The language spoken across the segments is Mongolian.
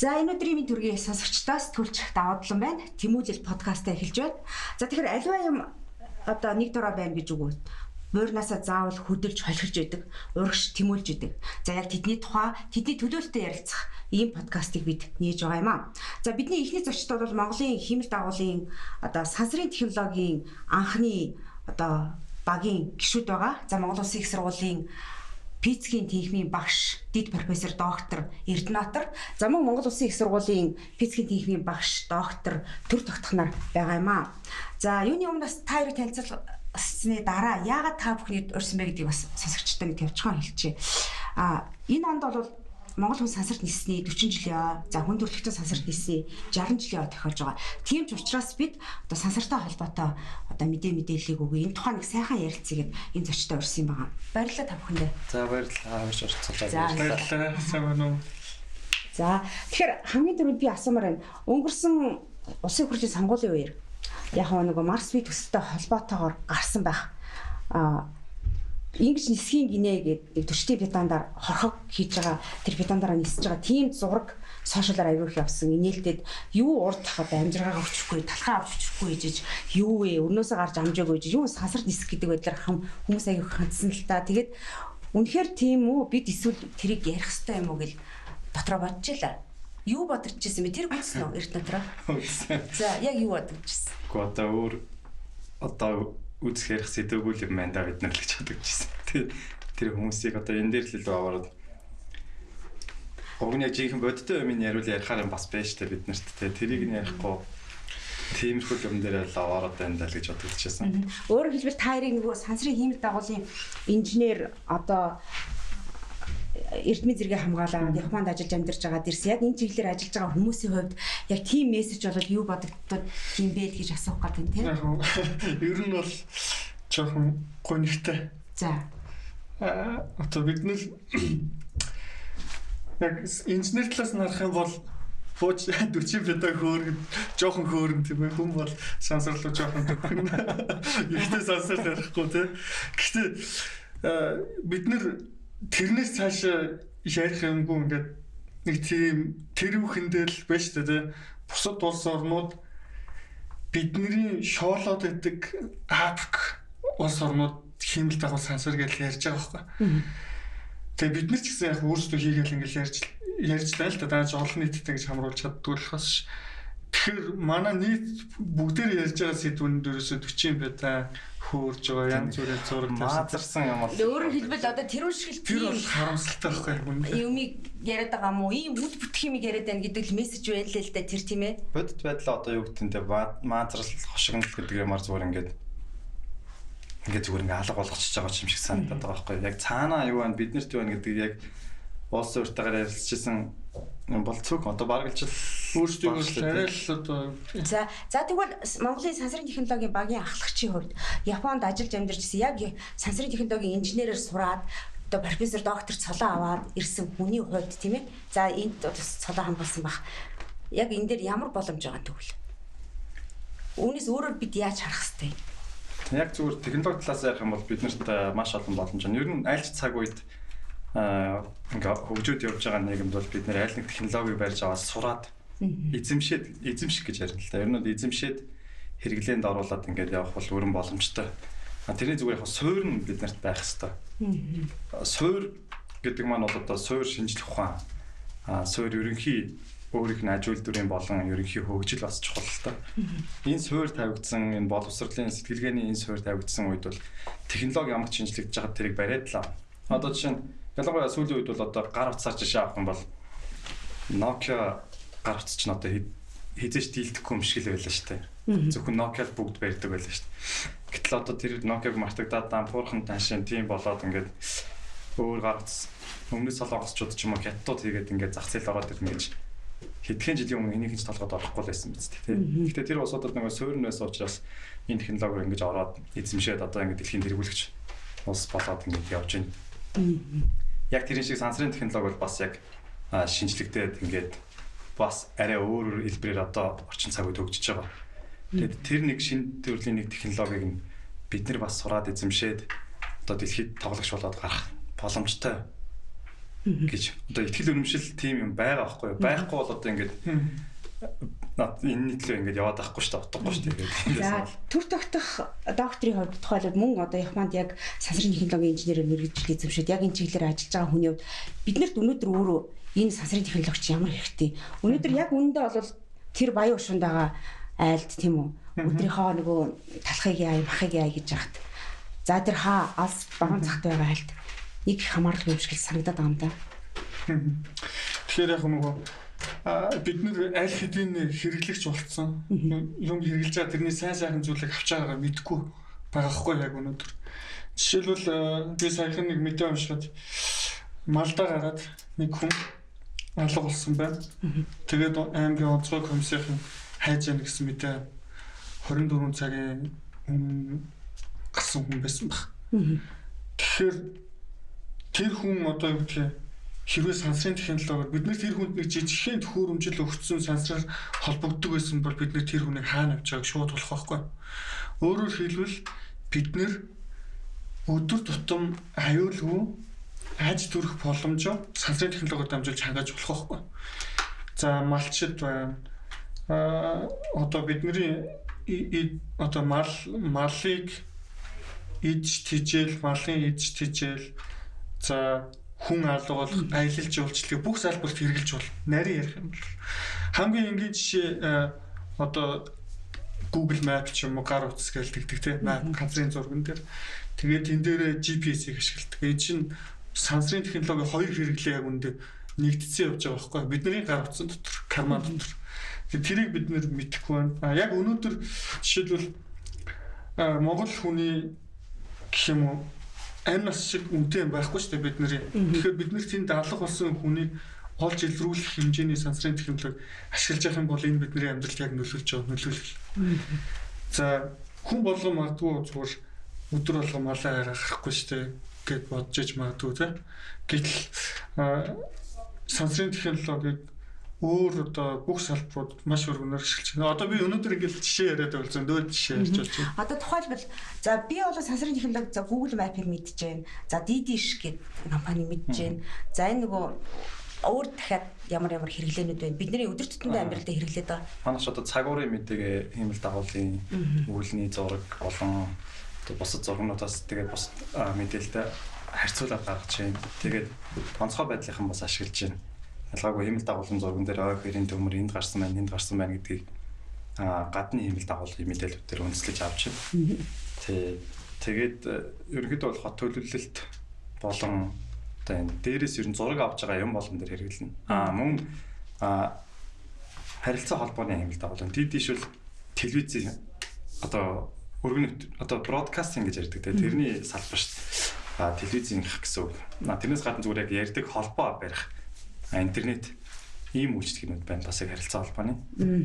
За энэ өдрийн минь төргийн сонсогчдоос төлж даваадлан байна. Тэмүүлэл подкастаа эхэлж байна. За тэгэхээр аливаа юм одоо нэг дураа байна гэж үгүй. Муурнасаа заавал хөдөлж холхилж байдаг, урагш тэмүүлж байдаг. За яг тэдний тухай, тэдний төлөөлөлтөд ярилцах ийм подкастыг бид нээж байгаа юм аа. За бидний эхний зочд бол Монголын хэмэл дагуулын одоо сансрын технологийн анхны одоо багийн гишүүд байгаа. За Монгол Улсын их сургуулийн физикийн техникийн багш, дэд профессор доктор Эрдэнэтар. За мөн Монгол Улсын их сургуулийн физикийн техникийн багш, доктор төр тогтох нар байгаа юм аа. За юуны өмнөөс та хоёрыг танилцуулсны дараа яагаад та бүхний урьсан бэ гэдгийг бас сонсогчдод нэг тавьчихсан хэлчихье. Энэ онд бол Монгол хүн сансарт ниссний 40 жилийн, за хүн төрөлхтөн сансарт ниссний 60 жилийн тохиолж байгаа. Тийм ч учраас бид одоо сансартай холбоотой одоо мэдээллийг өгье. Энэ тухайн нэг сайхан ярилцъя гэд энэ зочтой урьсан юм байна. Баярлалаа та бүхэндээ. За баярлалаа. Авч орцолцоод баярлалаа. Сайн уу? За тэгэхээр хамгийн түрүүнд би асуумаар байна. Өнгөрсөн улсын хурлын сонгуулийн үеэр яг нөгөө Марс бие төсөлтэй холбоотойгоор гарсан байх ингэж нисхийн гинэ гэдэг төчтийн бетандаар хорхог хийж байгаа тэр бетандараа нисэж байгаа тийм зураг сошиалаар аягүй их явсан. Инээлтэд юу урд тахад амжиргаа авчихгүй, талхаа авчихгүй гэж юу вэ? Өрнөөсөө гарч амжаагүй гэж юу сансарт нисэх гэдэг байдлаар хүмүүс аягүй хандсан л та. Тэгээд үнэхээр тийм үү? Бид эсвэл тэрийг ярих хэрэгтэй юм уу гэл дотроо бодож илаа. Юу бодож ирсэн бэ? Тэр гүцсэн үү? Эрдэнэтраа. За яг юу бодож ирсэн? Гэхдээ одоо үзэх ярих сэдвгүй юм байна да бид нар л гэж бодогдчихсэн. Тэр хүмүүсийг одоо энэ дээр л илүү аваад огны жинхэнэ бодтой юм яриул ярихаар юм бас байж та бид нарт тэрийг нь ярихгүй тиймэрхүү юм дээр л аваад байна даа л гэж бодогдчихсэн. Өөрөөр хэлбэл та хоёрыг нөгөө сансрын хэмэл дагуулын инженер одоо эрдмийн зэрэгээ хамгаалаад Японд ажиллаж амьдарч байгаа дэрс яг энэ чиглэлээр ажиллаж байгаа хүмүүсийн хувьд яг тийм мессеж болоод юу бодогдод юм бэ гэж асуух гэдэг тийм. Ер нь бол жоохон гонигтай. За. Одоо бид нэр яг инженер талаас нь харах юм бол бууж 40 педаг хөөргөн жоохон хөөргөн тийм ээ хүн бол сансарлуу жоохон төгхөн. Ихтэй сансар ярихгүй тийм. Гэхдээ бид нэр тэрнээс цаашаа ярих юмгүй ингээд нэг тийм тэрүүхэндээ л байж та тийм бусад улс орнууд бидний шоолоод байдаг АПК улс орнууд хэмэл дагуу сансар гэж ярьж байгаа байхгүй. Тэгээ бид нар ч гэсэн яг өөрсдөө хийгээл ингээд ярьж лаа л да дааж олон нийтэд гэж хамруулж чаддгүй болохоос тэгэхээр манай нийт бүгдээр ярьж байгаа сэдвүүн дээрээс 40 бета хөөрж байгаа янз бүрийн зураг маазарсан юм бол өөрөөр хэлбэл одоо тэр шиг тийм харамсалтай байхгүй юмыг яриад байгаа юм уу? Ийм үд бүтэх юмыг яриад байна гэдэг л мессеж байлаа л да тэр тийм ээ. Бодит байдлаа одоо юу гэдэг нь маазрал хошигнол гэдэг юмар зүгээр ингээд зүгээр ингээд алга болгочихж байгаа юм шиг санагдаад байгаа байхгүй. Яг цаанаа юу байна бид нарт юу байна гэдэг яг улс өөртөөр ярилцчихсан бол цөөх одоо бараг л өөрсдөө арай л одоо За тэгвэл Монголын сансрын технологийн багийн ахлагчийн хувьд Японд ажиллаж амьдарч ирсэн яг сансрын технологийн инженерээр сураад одоо профессор доктор цолоо аваад ирсэн хүний хувьд тийм ээ. За энд цолоо хамгаалсан баг. Яг энэ дээр ямар боломж байгаа тэгвэл? Үүнээс өөрөөр бид яаж харах хэвтэй? Яг зүгээр технологи талаас ярих юм бол биднэрт маш олон боломж байна. Ер нь аль ч цаг үед ингээ хөгжөөд явж байгаа нийгэмд бол бид нэр аль нэг технологиг барьж аваад сураад эзэмших гэж ярина л да. Ер нь эзэмшээд хэрэглээнд оруулаад ингээд явах бол өрн боломжтой. Тэрний зүгээр яг суур нь бид нарт байх хэвээр. Суур гэдэг маань бол одоо суур шинжлэх ухаан. Суур ерөнхий өөрийнх нь аж үйлдвэрийн болон ерөнхий хөгжил бас чухал л да. Энэ суур тавигдсан энэ боловсролын сэтгэлгээний энэ суур тавигдсан үед бол технологи ямар ч шинжлэгдэж байгаа тэрийг бариад л. Одоо жишээ нь ялангуяа сүүлийн үед бол одоо гар утсаар жишээ авах юм бол Nokia гар утас ч одоо хизээч дийлдэхгүй юм шиг л байлаа шүү дээ. Зөвхөн Nokia л бүгд барьдаг байлаа шүү дээ. Гэтэл одоо тэр Nokia-г мартагдаад дампуурхан таншин тийм болоод ингээд өөр гар утас өмнөд солонгосчууд ч юм уу хятадууд хийгээд ингээд зах зээл ороод ирнэ гэж хэдхэн жилийн өмнө энийг ч толгойд орохгүй байсан биз дээ. Гэхдээ тэр улсуудад нэг суурин байсан учраас энэ технологиор ингэж ороод эзэмшээд одоо ингээд дэлхийн тэргүүлэгч улс болоод ингээд явж байна. Яг тэр шиг сансрын технологи бол бас яг шинжлэгдээд ингээд бас арай өөр хэлбэрээр одоо орчин цаг үед хөгжиж байгаа. Тэгээд тэр нэг шинэ төрлийн нэг технологиг нь бид нар бас сураад эзэмшээд одоо дэлхийд тоглогч болоод гарах боломжтой гэж одоо ихтгэл үнэмшил тийм юм байгаа байхгүй юу? Байхгүй бол одоо ингээд энэ нийтлээ ингээд яваад байхгүй шүү дээ, утгагүй шүү дээ. За төр тогтох докторийн хувьд тухайлбал мөн одоо Японд яг сансрын технологийн инженерээр мэргэжил эзэмшээд яг энэ чиглэлээр ажиллаж байгаа хүний хувьд биднэрт өнөөдөр өөрөө энэ сансрын технологич ямар хэрэгтэй. Өнөөдөр яг үүндээ бол тэр баян уршинд байгаа айлд тийм үү? Өдрийнхөө нөгөө талхыг яа, махыг яа гэж яхад. За тэр алс баруун цагт байгаа айлд нэг хамаарал юм шиг санагдаад байгаа юм да. Тэгэхээр яг нөгөө бид нэр аль хэдийн хэрэглэгч болцсон юм хэрэглэж байгаа тэрний сайн сайхан зүйлийг авч байгаагаа мэдэхгүй байгаа хгүй яг өнөөдөр. Жишээлбэл би саяхан нэг мэдээ уншаад Малдаа гараад нэг хүн алга болсон байна. Тэгээд аймгийн онцгой комиссийн хайж яана гэсэн мэдээ 24 цагийн гарсан хүн байсан баг. Тэгэхээр тэр хүн одоо юу гэх юм хэрвээ сансрын технологиор бид нэр тэр хүнд нэг жижигхэн төхөөрөмжл өгсөн сансраар холбогддог байсан бол бид нэр тэр хүнийг хаана авч байгааг шууд болох байхгүй. Өөрөөр хэлбэл бид нэр өдөр тутам аюулгүй аж төрөх боломжоо сансрын технологиор дамжуулж хангаж болох байхгүй. За малчид байна. Одоо бидний одоо малыг идж тижэл, малын идж тижэл за хүн алгуул аялал жуулчлалыг бүх салбарт хэрэгжилж бол нарийн ярих юм бол хамгийн энгийн жишээ одоо Google Map ч юм уу гар утас гэлдэгдэг тийм газрын зурган дээр тэгээд энэ дээр GPS-ийг ашигладаг. Энэ чинь сансрын технологи хоёр хэрэглээ яг үндэ нэгдсэн явж байгаа байхгүй бидний гар утсан дотор карман дотор тэрийг бид нэр мэдэхгүй байна. Яг өнөөдөр жишээлбэл Монгол хүний гэх юм уу амь нас шиг үнэтэй байхгүй шүү дээ бид нэр. Тэгэхээр бид нэр тэнд алга болсон хүнийг олж илрүүлэх хэмжээний сансрын технологи ашиглаж явах юм бол энэ бидний амьдралд яг нөлөөлж байгаа нөлөөлөх. За хүн болгон магадгүй зүгээр өдөр болго малаа харахгүй шүү дээ гэд бодож иж магадгүй тийм. Гэтэл сансрын технологиг өөр одоо бүх салбарууд маш өргөнөөр ашиглаж байна. Одоо би өнөөдөр ингээд жишээ яриад байгаа зөндөө жишээ ярьж байна. Одоо тухайлбал за би бол сансрын технологи за Google Map-ыг мэдэж байна. За Didish гэдэг компани мэдэж байна. За энэ нөгөө өөр дахиад ямар хэрэглээнүүд байна. Бидний өдөр тутмын амьдралд хэрэглээд байгаа. Манайш одоо цагуурын мэдээгээ хиймэл дагуулын үйлний зураг болон одоо бусад зургнуудаас тэгээд бус мэдээлэлтэй харьцуулаад гаргаж байна. Тэгээд онцгой байдлынхан бас ашиглаж байна. Ялгаагүй хиймэл дагуулын зурган дээр ой хэрийн төмөр энд гарсан байна гэдгийг гадны хиймэл дагуулын мэдээлэлүүдээр үндэслэж авч байна. Тэгээд ерөнхийдөө бол хот төлөвлөлт болон одоо энэ дээрээс ер нь зураг авч байгаа юм болгон дээр хэрэглэнэ. Мөн харилцаа холбооны хиймэл дагуулын Didish бол телевизийн одоо өргөн одоо бродкастинг гэж ярьдаг. Тэрний салбар шүү дээ. Телевизийн гэсэн үг. Тэрнээс гадна зүгээр яг ярьдаг холбоо барих интернет ийм үйлчлэгнүүд байна бас яг харилцаа холбооны.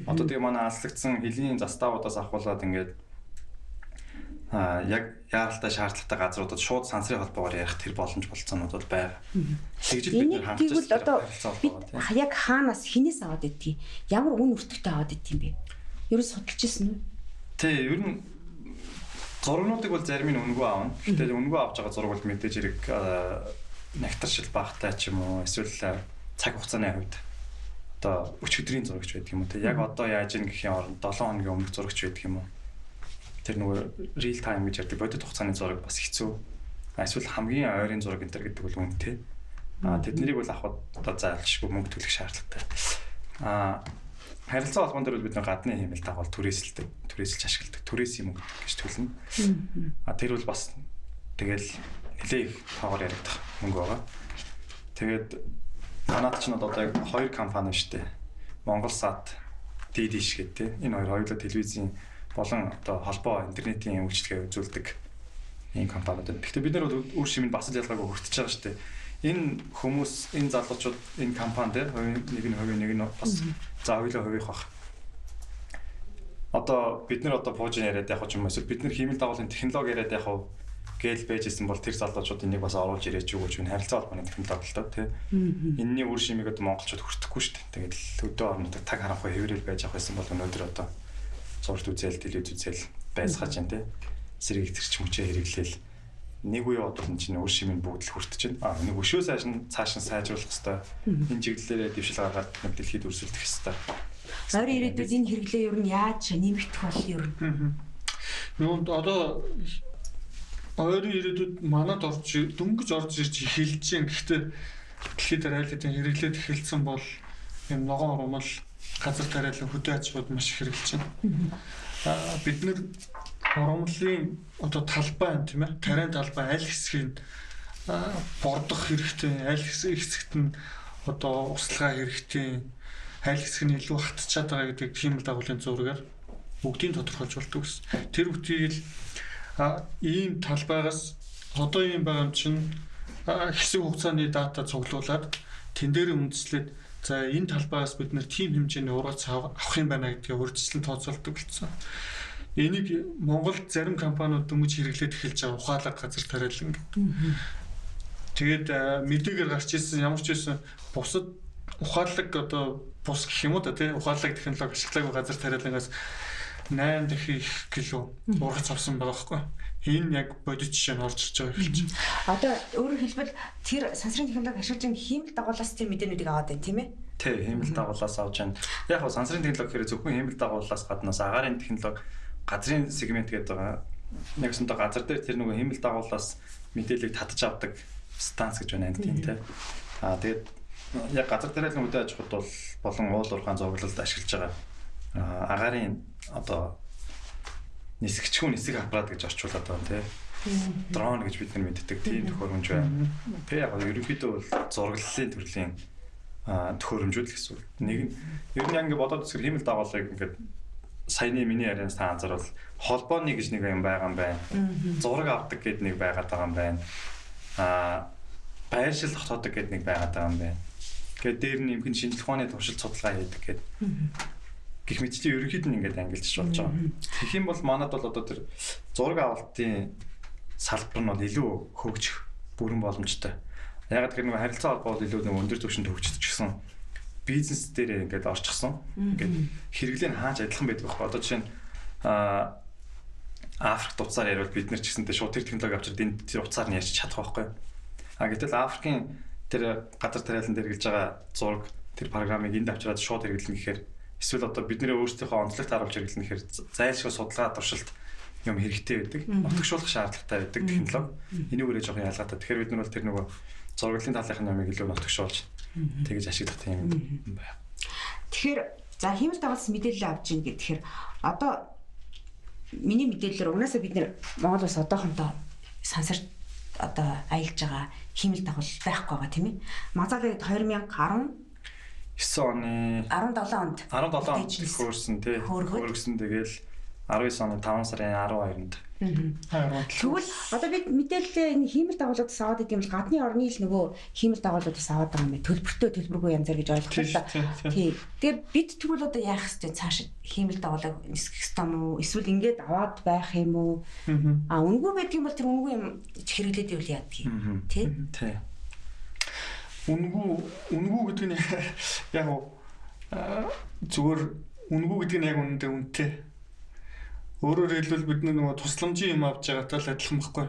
Одоо тэгээ манай алслагдсан хэлийн заставуудаас ахуулаад ингээд яг яаралтай шаардлагатай газруудад шууд сансрын холбоогоор ярих тэр боломж болцоонууд бол байгаа. Тэгж бид нар хангаж одоо яг хаанаас хинээс аваад идтий? Ямар үн өртөгтэй аваад идтий юм бэ? Ерөө судалж ирсэн үү? Тий, ер нь зургнуудыг бол зарим нь үнэгүй аавна. Гэтэл үнэгүй авч байгаа зураг бол мэдээж хэрэг нягтршил багтай ч юм уу эсвэл цаг хугацааны хувьд одоо өчигдрийн зурагч байдаг юм уу те яг одоо яаж ийн гэхийн оронд 7 хоногийн өмнөх зурагч байдаг юм уу тэр нөгөө real time гэж ярьдаг бодит хугацааны зураг бас хэцүү эсвэл хамгийн ойрын зураг энэ төр гэдэг бол үнэтэй тэднийг бол авахд одоо зайлшгүй мөнгө төлөх шаардлагатай харилцаа холбоон дээр бол бид гадны хиймэл дагуул түрээсэлж ашигладаг түрээсийн мөнгө гэж төлнө тэр бол бас тэгэл нэлээ их тоогоор яригдах мөнгө байгаа тэгээд Канад ч одоо яг хоёр компани шүү дээ. Монголсат, Didish гэдэг. Энэ хоёр хоёулаа телевизийн болон одоо холбоо интернетийн үйлчилгээ үзүүлдэг ийм компаниуд байна. Гэхдээ бид нар бол үр шимэнд бас л ялгаагүй хүртэж байгаа шүү дээ. Энэ хүмүүс, энэ залуучууд энэ компани дээр нэг нь бас за хоёулаа хувийнх баг. Одоо бид нар одоо пуужин яриад явах юм эсвэл бид нар хиймэл дагуулын технологи яриад явах гээл байжсэн бол тэр залуучууд энийг бас оруулж ирээч юу гэж харилцаа холбооны технологи л доо тий. Энэний үр шимийг одоо монголчууд хүртэхгүй шүү дээ. Тэгээд л өдөө орнуудад таг харанхуй хэврэл байж авах байсан бол өнөөдөр одоо зурд үзэл, телевиз үзэл байцгааж байна тий. Сэрэг итгэж мөчөө хэрэглээл нэг үе бодвол энэ чинь өөр шимийн бүгд л хүртэж байна. Нэг өшөө цааш нь сайжруулах хэрэгтэй. Энэ чиглэлээр дэвшил гаргаад дэлхийд өрсөлдөх хэрэгтэй. Ойрын ирээдүйд энэ хэрэглээ ер нь яаж нэмэгдэх бол ер нь. Юунд одоо ойрын ирээдүйд манад дөнгөж орж ирж эхэлж байна. Гэхдээ дэлхийд айлын хэрэглээд эхэлсэн бол юм ногоон урмал газар тариалан хөдөө аж ахуйд маш их хэрэглэж байна. Бид нэр урмлын одоо талбай юм тийм ээ. Тариан талбай аль хэсгийг бордох хэрэгтэй, аль хэсэгт нь одоо услага хэрэгтэй, аль хэсэг нь илүү хатчихад байгаа гэдэг хиймэл дагуулын зургаар бүгдийг тодорхойлж болдог гэсэн. Тэр бүтээл ийм талбайгаас одоо ийм байгаа юм чинь хэсэг хугацааны дата цуглуулад тэн дээр үндэслээд за энэ талбайгаас бид нэр тийм хэмжээний ургац авах юм байна гэдгийг урьдчилан тооцоолдог болсон. Энийг Монголд зарим компаниуд дөнгөж хэрэглээд эхэлж байгаа ухаалаг газар тариалан гэдэг. Тэгээд мэдээгээр гарч ирсэн ямар ч байсан бусад ухаалаг одоо бус гэх юм уу да тий ухаалаг технологи ашиглаагүй газар тариалангаас 8 дахин их кило ургац авсан байгаа байхгүй. Энэ яг бодит жишээ нь орж ирж байгаа хэлж. Одоо өөрөөр хэлбэл тэр сансрын технологи ашиглаж байгаа хиймэл дагуулаас тэр мэдээнүүдийг аваад байна тийм ээ? Тий, хиймэл дагуулаас авч байна. Яг нь сансрын технологи гэхээр зөвхөн хиймэл дагуулаас гаднаас агаарын технологи газрын сегмент гэдэг байгаа. Яг өсөндөө газар дээр тэр нөгөө хиймэл дагуулаас мэдээллийг татаж авдаг станц гэж байна тийм тий. Тэгээд яг газар тариалан үдэ аж ахуйд бол болон уул уурхайн зураглалд ашиглаж байгаа агаарын одоо нисгчгүй нисэг аппарат гэж орчуулад байгаа тий. Дрон гэж бид нар мэддэг тийм төхөөрөмж байна. Тэг яг ерөнхийдөө бол зураглалын төрлийн төхөөрөмжүүд л гэсэн үг. Нэг нь ер нь ингэ бодоод үзэхээр хиймэл дагуулыг ингээд саяны миний ярианаас та анзаарвал холбооны гэж нэг юм байгаа юм байна. Зураг авдаг гэдэг нэг байгаад байгаа юм байна. Байршил хотоодог гэдэг нэг байгаад байгаа юм байна. Тэгээд дээр нь юмхэн шинжлэх ухааны туршилт судалгаа хийдэг гэдэг. Гэх мэтчлийн ерөнхийд нь ингээд ангилж болж байгаа. Тэгэх юм бол манад бол одоо тэр зураг авалтын салбар нь бол илүү хөгжих бүрэн боломжтой. Яг тэр нэг харилцаа холбоо бол илүү нэг өндөр түвшинд хөгжиж гисэн бизнес дээр ингээд орчихсон. Ингээд хэрэглээ нь хааж адилхан байдаг байхгүй. Одоо жишээ нь Африк утсаар ярил бид нар ч гэсэнтэй шууд тэр технологи авчирд энэ тэр утсаар нь ярьж чадах байхгүй. Гэтэл Африкийн тэр газар тариалан дээр хэрэгжилж байгаа зураг тэр програмыг энд авчираад шууд хэрэглэнэ гэхээр эсвэл одоо бидний өөрсдийнхөө онцлогт харуулж хэрэглэнэ гэхээр зайлшгүй судалгаа туршилт юм хэрэгтэй байдаг. Нутагшуулах шаардлагатай байдаг технологи. Энийг өөрөө жоохон ялгаатай. Тэгэхээр бид нар бол тэр нөгөө зураглалын талынхын ямыг илүү нутагшуулж тэгэж ашиглах тийм юм байна. Тэгэхээр за хиймэл дагуулс мэдээлэл авч ийн гэхээр одоо миний мэдээлэлээр угнаасаа бид нэр Монгол улс одоохондоо сансарт одоо аялж байгаа хиймэл дагуул байхгүй байгаа тийм ээ. Мазаалаа 2010 9 оны 17 онд хөрсөн тий. Хөргсөн тэгэл 19 оны 5 сарын 12-нд. Тэгвэл одоо бид мэдээлэл энэ хиймэл дагуулуудаас аваад идэм бол гадны орны л нөгөө хиймэл дагуулуудаас аваад байгаа юм бэ? Төлбөргүй янзаар гэж ойлгох л та. Тий. Тэгээ бид тэгвэл одоо яах вэ цааш хиймэл дагуулыг нисгэх ёстой юм уу? Эсвэл ингээд аваад байх юм уу? Үнгүй байдаг юм бол тэр үнгүй юм хэрэглээд ивэл яадаг юм? Тий. Тий. Үнгүй гэдэг нь яг зүгээр үнгүй гэдэг нь яг үнэндээ үнэтэй. Өөрөөр хэлбэл бид нөгөө тусламжийн юм авч байгаатай л адилхан байхгүй.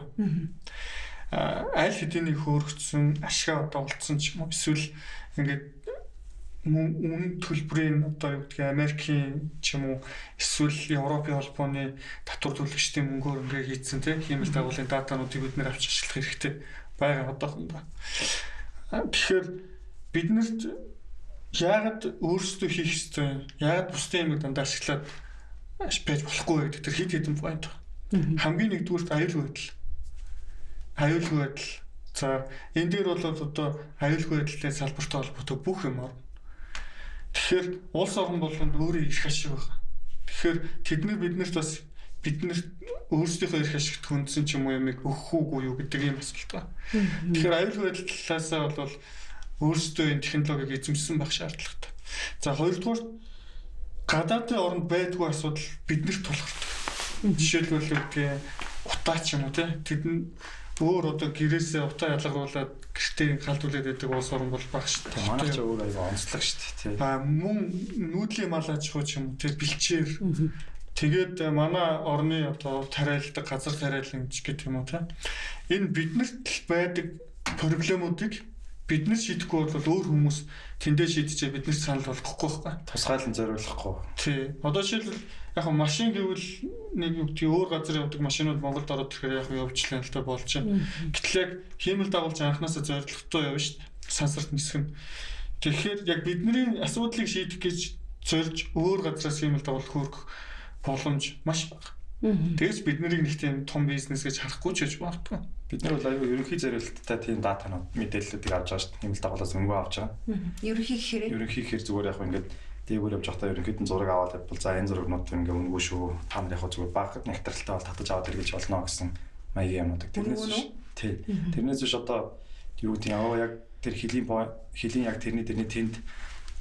Аль хэдийн хөөрөгдсөн ашгаа одоо олцсон ч юм уу эсвэл ингээд үнэ төлбөрийн одоо юу гэдгийг Америкийн ч юм уу эсвэл Европын холбооны татвар төлөгчдийн мөнгөөр ингээд хийцэн тийм хиймэл дагуулын датануудыг бид нэр авч ашиглах хэрэгтэй байгаа одоохондоо. Тэгэхээр биднэрт яагаад өөрсдөө хийх ёстой, яагаад бусдын юмыг дандаа ашиглаад байж болохгүй гэдэг тэр хэд хэдэн point байна. Хамгийн нэгдүгürt аюулгүй байдал. За энэ дээр бол одоо аюулгүй байдлын салбартай холбоотой бүх юм орно. Тэгэхээр улс орн болгонд өөрөө эрх ашиг байна. Тэгэхээр биднэрт бас биднэрт өөрсдийнхөө эрх ашигт хүндсэн ч юм уу юмыг өгөх үгүй юу гэдэг юм асуулт байна. Тэгэхээр аюулгүй байдал талаасаа бол өөрсдөө энэ технологиг эзэмшсэн байх шаардлагатай. За хоёрдугаар гадаадын оронд байдгүй асуудал биднэрт тулгардаг. Жишээлбэл үгдээ утаа ч юм уу тэд өөр одоо гэрээсээ утаа ялгаруулад гэртээ халдуулаад байдаг улс орн бол баг шүү дээ. Манай ч өөр аяга онцлог шүү дээ. Мөн нүүдлийн мал аж ахуй ч юм уу бэлчээр Тэгээд манай орны одоо тариалдаг газар тариалан гэх юм уу те. Энэ биднэрт байдаг проблемуудыг бид нар шийдэхгүй бол өөр хүмүүс тэндээ шийдчихээ бид нар санал болгохгүй байхгүй. Тусгайлан зориулахгүй. Тий. Одоо жишээлбэл яг машин гэвэл нэг юу гэдэг өөр газар явдаг машинууд Монголд ороод ирэхээр яг явуулчлаа л та болж байна. Гэтэл яг хиймэл дагуулж анханасаа зорилготой явна шүү дээ. Сансарт нисэх нь. Тэгэхээр яг бидний асуудлыг шийдэх гэж зорж өөр газраас хиймэл дагуулах хөрөх боломж маш бага. Тэгээс бид нарыг нэг тийм том бизнес гэж харахгүй ч гэж магадгүй. Бид нар бол аюу ерөнхий зорилттой тийм датанууд мэдээллүүдийг авч байгаа шүү дээ. Хиймэл дагуулаас өнгөө авч байгаа. Ерөнхий гэхээр зүгээр яг ингээд дээгүүр явж байхдаа ерөнхийд нь зураг аваад явбал за энэ зурагнууд ингээ өнгөө шүү. Та нар яг зүгээр багт нэгтрэлтэй бол татаж аваад иргэж болно гэсэн маягийн юмнууд. Тэрнээс биш одоо юу гэдэг нь яг тэр хилийн яг тэрний тэнд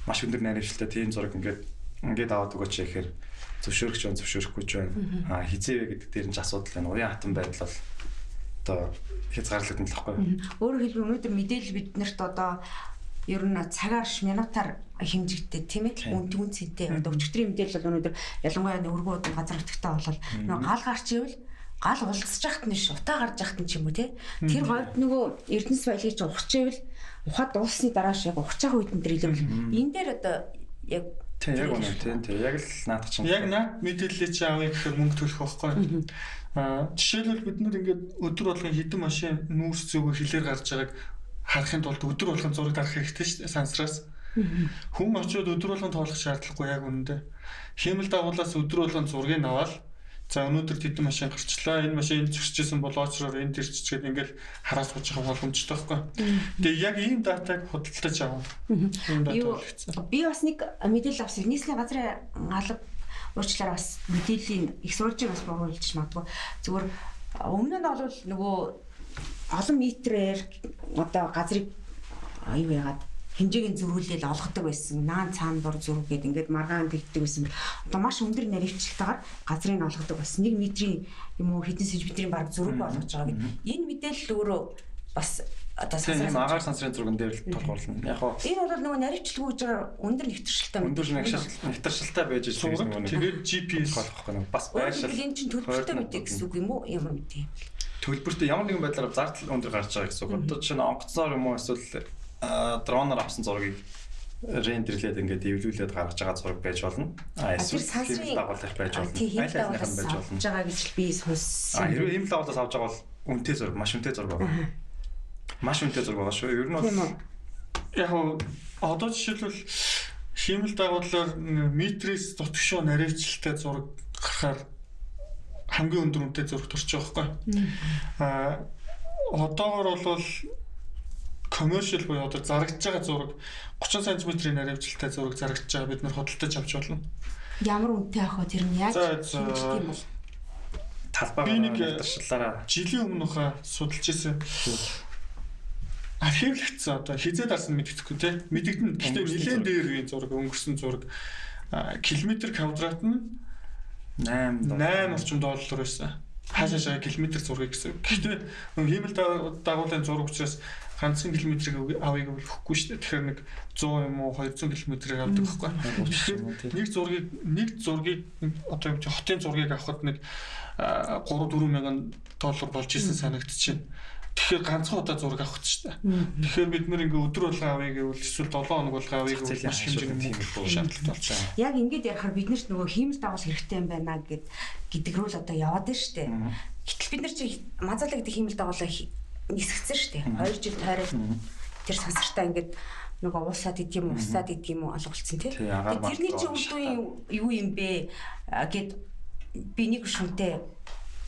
маш өндөр найрамдалтай тийм зураг ингээд аваад өгөөч гэхээр зөвшөөрөх ч зөвшөөрөхгүй ч байна. Хизээвэ гэдэг дээр нь ч асуудал байна. Уян хатан байдал бол одоо хязгаарлагдана л байхгүй. Өөрөөр хэлбэл өнөөдөр мэдээлэл биднэрт одоо ер нь цагаар минутаар хэмжигддэг тийм ээ. Үн цэнтэй. Одоо өчигдрийн мэдээлэл бол өнөөдөр ялангуяа өргөө газар нутгтаа бол нөгөө гал гарч ивэл гал улсаж яхад нь ш утаа гарч яхад нь ч юм уу тий. Тэр говьд нөгөө Эрдэнэс баялагч ухаж ивэл ухаад дуусны дарааш яг ухаж байгаа үед энэ дэр хэлэв. Энэ дээр одоо яг яг үнэ тийм яг л наадах чинь яг наад мэдээлэлээ чи авъя гэхээр мөнгө төлөх байхгүй. Жишээлбэл бид нар ингээд өдөр болгон хэдэн машин нүүрс зүгөө хилээр гарч байгааг харахын тулд өдөр болгон зураг дарах хэрэгтэй шүү дээ сансраас. Хүн очиод өдөр болгон тоолох шаардлагагүй яг үнэндээ. Хиймэл дагуулаас өдөр болгон зургийг аваад за өнөөдөр тэдэн машин гарчлаа. Энэ машин зөрчижсэн бол очроор энэ төрччгээд ингээл хараас сууж байгаа боломжтой байхгүй. Тэгээ яг ийм датаг худалдаж авах. Ийм дата хэрэгцээ. Би бас нэг мэдээлэл авсан. Нийслэлийн газрын алба уучлаарай бас мэдээллийн их сурвалжийг бас бууруулж магадгүй. Зүгээр өмнө нь бол нөгөө олон метрээр одоо газрыг аюу яагаад хэмжээг нь зөрүүлэл олгодог байсан. Наан цаана бор зураг гэдэг ингээд маргаан тэгдэг байсан. Одоо маш өндөр наривчлалтаар газрыг олгодог байсан. 1 метрийн юм уу хэдэн сантиметрийн баг зураг болгож байгаа гэдэг. Энэ мэдээлэл өөрөө бас одоо сансрын агаар сансрын зурган дээр л тулгуурлана. Яг хоо энэ бол нөгөө наривчлалгүй гэж байгаа өндөр нэвтэршилтэй нэвтэршилтэй байж байгаа. Тэгээд GPS болохгүй нэг бас байшаал. Энэ чинь төлбөртэй мэдээ гэсэн үг юм уу? Ямар мэдээ? Төлбөртэй ямар нэгэн байдлаар зардал өндөр гарч байгаа гэсэн үг. Одоо чинь онгоцоор юм уу эсвэл дроноор авсан зургийг рендерлээд ингээд эвлүүлээд гаргаж байгаа зураг байж болно. Эсвэл хиймэл дагуулах байж болно. Аль алихан байж болно. Жагаа гэж би сонссон. Хэрвээ хиймэл дагуулаас авч байгаа бол үнэтэй зураг, маш үнэтэй зураг байна. Маш үнэтэй зураг байгаа шүү. Ер нь бол яг одоо жишээлбэл хиймэл дагуулаар метрээс дотгошоо наривчлалтай зураг гарахаар хамгийн өндөр үнэтэй зураг төрж байгаа байхгүй. Одоогор бол commercial буюу одоо зарагдж байгаа зураг 30 см-ийн наривчлалтай зураг зарагдж байгаа бид нар худалдаж авч болно. Ямар үнэтэй ах вэ тэр нь яаж шинжилдэг юм бол талбайгаар нэвтэршлээрээ жилийн өмнөхөө судалж ирсэн. Архивлэгдсэн одоо хизээ дарсан мэддэхгүй те мэдэгдэн гэхдээ нэлээд дээр үеийн зураг өнгөрсөн зураг километр квадрат нь 8 орчим доллар байсан. Хаашаа километр зургийг гэсэн. Гэхдээ хиймэл дагуулын зураг учраас ганцхан километрийг авъя гэвэл хөхгүй шүү дээ. Тэгэхээр нэг 100 юм уу 200 км-ийг авдаг байхгүй. Тэгэхээр нэг зургийг одоо юм чи хотын зургийг авахд нэг 3-4 мянган доллар болж исэн санагдчихэв. Тэгэхээр ганцхан удаа зураг авах шүү дээ. Тэгэхээр бид нэр ингээ өдөр болгон авъя гэвэл эсвэл 7 хоног болгон авъя гэвэл маш хэмжээний мөнгө шаардлагатай болж байгаа. Яг ингээд ярихаар бид нарт нөгөө хиймэл дагуул хэрэгтэй юм байна гэдэг рүү л одоо яваад байна шүү дээ. Гэтэл бид нар чи мазаалаа гэдэг хиймэл дагуулаа нисгцэн шүү дээ. 2 жил тойрол тэр сансартаа ингээд нөгөө уусаад идэг юм усаад идэг юм олголцсон тий. Тэрний чи өвдөө юу юм бэ гэд би нэг шүнтэй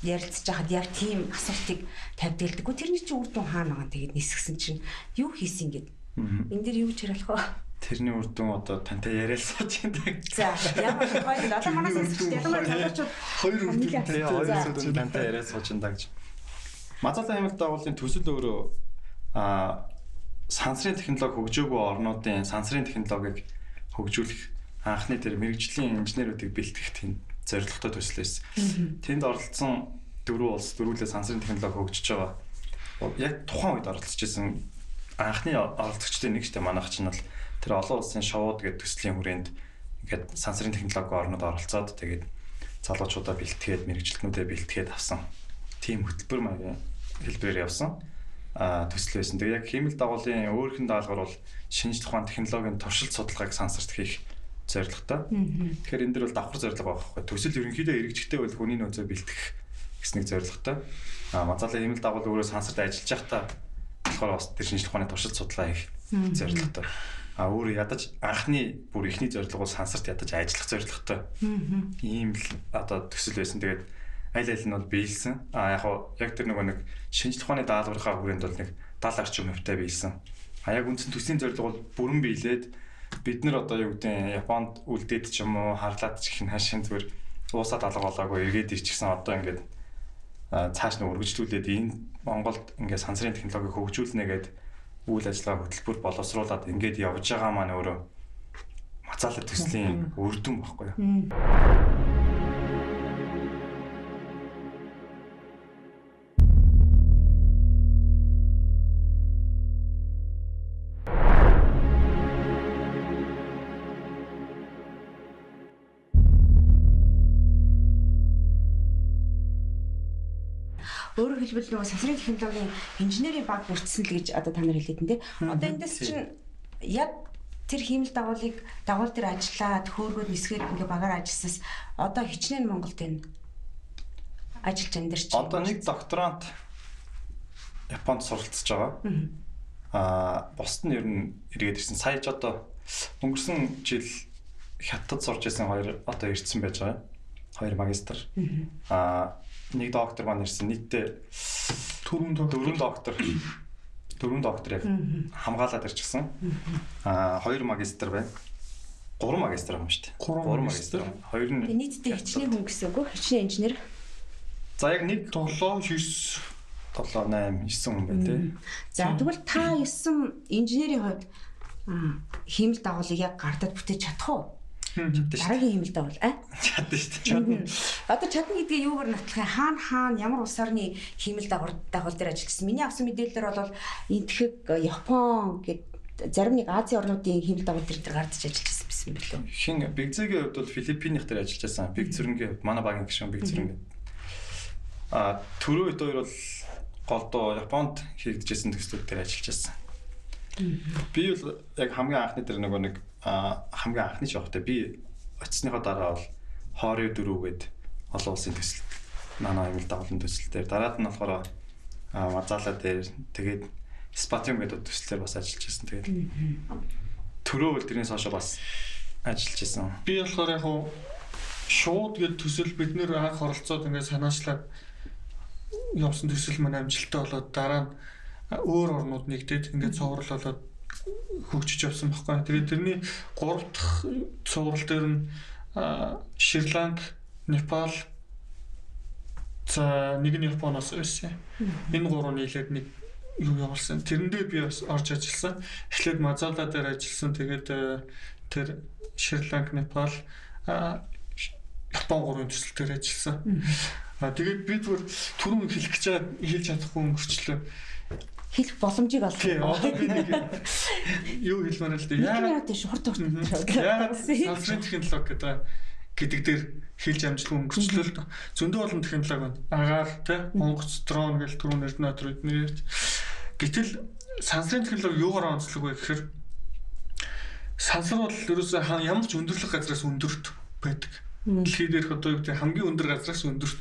ярилцж байхад яг тийм асуултыг тавьдаг л дэггүй. Тэрний чи үр дүн хаана байгаа тэгээд нисгсэн чинь юу хийсэн гээд энэ дээр юу гэж хариулах вэ? Тэрний үр дүн одоо тантай яриад сууж байна. За ямар гоё одоо манаас ялангуяа залуучууд хоёр үр дүн тантай яриад сууж байна гэж. Мазаалаа хиймэл дагуулын төсөл өөрөө сансрын технологи хөгжөөгүй орнуудын сансрын технологиг хөгжүүлэх анхны тэр мэрэгжлийн инженеруудыг бэлтгэх тийм зорилготой төсөл байсан. Тэнд оролцсон 4 улс дөрвөлээ сансрын технологи хөгжиж байгаа. Яг тухайн үед оролцож исэн анхны оролцогчдын нэг штэ манайх чинь бол тэр олон улсын шоуд гэдэг төслийн хүрээнд ингээд сансрын технологи орнууд оролцоод тэгээд залуучуудаа бэлтгээд мэрэгчлэтнүүдэд бэлтгээд авсан тийм хөтөлбөр маягийн хэлбэрээр явсан төсөл байсан. Тэгээ яг хиймэл дагуулын өөрийнх нь даалгавар бол шинжлэх ухааны технологийн туршилт судалгааг сансарт хийх зорилготой. Тэгэхээр энэ дэр бол давхар зорилго байгаа байхгүй. Төсөл ерөнхийдөө эргэжтэй бол хүний нөөцөө бэлтгэх гэснийг зорилготой. Мазаалын хиймэл дагуул өөрөө сансарт ажиллаж байхдаа болохоор бас тэр шинжлэх ухааны туршилт судалгаа хийх зорилготой. Өөрөө ядаж анхны бүр ихний зорилго бол сансарт ядаж ажиллах зорилготой. Ийм л одоо төсөл байсан. Тэгээд аль аль нь бол биелсэн. Яг тэр нэг шинжлэх ухааны даалгаврынхаа хүрээнд бол нэг 70 орчим хувьтай биелсэн. Яг үндсэн төслийн зорилго бол бүрэн биелээд бид нар одоо юу гэдэг Японд үлдээд ч юм уу харлаад ч их хашийн зүгээр уусаад алга болоогүй эргээд ирчихсэн одоо ингээд цааш нь өргөжлүүлээд энэ Монголд ингээд сансрын технологиг хөгжүүлнэ гэдэг үйл ажиллагаа хөтөлбөр боловсруулад ингээд явж байгаа маань өөрөө мацаалт төслийн үр дүн баггүй юу? Өөрөөр хэлбэл нөгөө сансрын технологийн инженерийн баг бүрдсэн л гэж одоо та нар хэлээд энэ. Одоо эндээс чинь яг тэр хиймэл дагуул дээр ажиллаад хөөргөд нисгээд ингээ багаар ажилласаас одоо хичнээн Монголд энэ ажиллаж амьдарч байна. Одоо нэг докторант Японд суралцж байгаа. Босд нь ер нь эргээд ирсэн. Сая ч одоо өнгөрсөн жил Хятад сурч байсан хоёр одоо ирсэн байж байгаа. Хоёр магистр. Нэг доктор маань ирсэн. Нийтдээ дөрвөн доктор яг хамгаалаад ирчихсэн. Хоёр магистр байна. Гурван магистр юм шүү дээ. Гурван магистр. Хоёр нь нийтдээ хичнээн хүн гэсэн үг. Хичнээн инженер. За яг нэг 7 8 9 хүн байна тий. За тэгвэл та 9 инженерийн хувьд хиймэл дагуулыг яг гардад бүтээж чадах уу? Дараагийн хиймэл дагуул чадна шүү дээ. Одоо чадна гэдгийг юугаар нотлох юм? Хаана ямар улс орны хиймэл дагуул дээр ажилласан? Миний авсан мэдээлэлээр бол энтгэг Япон гэдэг зарим нэг Азийн орнуудын хиймэл дагуул дээр гардаж ажиллаж байсан билүү? Хин Бигзэгийн хувьд бол Филиппиних дээр ажиллаж байсан. Биг Цэрэнгийн манай багийн гишүүн Биг Цэрэнгийн. Түрүү хэд хоёр бол голдоо Японд хийгдэжсэн төслүүд дээр ажиллаж байсан. Би бол яг хамгийн анхны дээр нэг хамгийн анхны жоохтой би очсныхоо дараа бол хоорын дөрөвгээд олон улсын төсөл манай хиймэл дагуулын төсөл дээр дараад нь болохоор Мазаала дээр тэгээд Спатиум гэдэг төслөөр бас ажиллаж байсан. Тэгээд түрүү бол тэрнээс хойш бас ажиллаж байсан. Би болохоор яг шууд гэдэг төсөл бид нэр анх оролцоод ингээд санаачлаад явсан төсөл маань амжилттай болоод дараа нь өөр орнууд нэгдээд ингээд цуврал болоод хөгжиж явсан байхгүй. Тэгээд тэрний 3 дахь цуврал дээр нь Шри-Ланк, Непал, за нэг нь Японоос байсан. Энэ гурав нийлээд нэг юу явуулсан. Тэрэн дээр би бас орж ажилласан. Эхлээд Мазаала дээр ажилласан. Тэгээд тэр Шри-Ланк, Непал, Япон гурван төсөл дээр ажилласан. Тэгээд би түрүүн хэлэх гэж байгаа хэлж чадахгүй өнгөрчлөө. Хэлэх боломжийг олох. Тийм, одоо би нэг юу хэлмээр л дээ. Яагаад тийм хурд сансрын технологи гэдэг дээр хэлж амжилтгүй өнгөрчлөө л доо. Зөндөө олон технологи байна. Агаар тий, онгоц, дрон гэл түрүүн нэр эднэрт. Гэтэл сансрын технологи юугаар онцлог вэ гэхээр сансар бол ерөөсөө ямар ч өндөрлөх газраас өндөрт байдаг. Дэлхий дээрх одоо юу гэдэг хамгийн өндөр газраас өндөрт.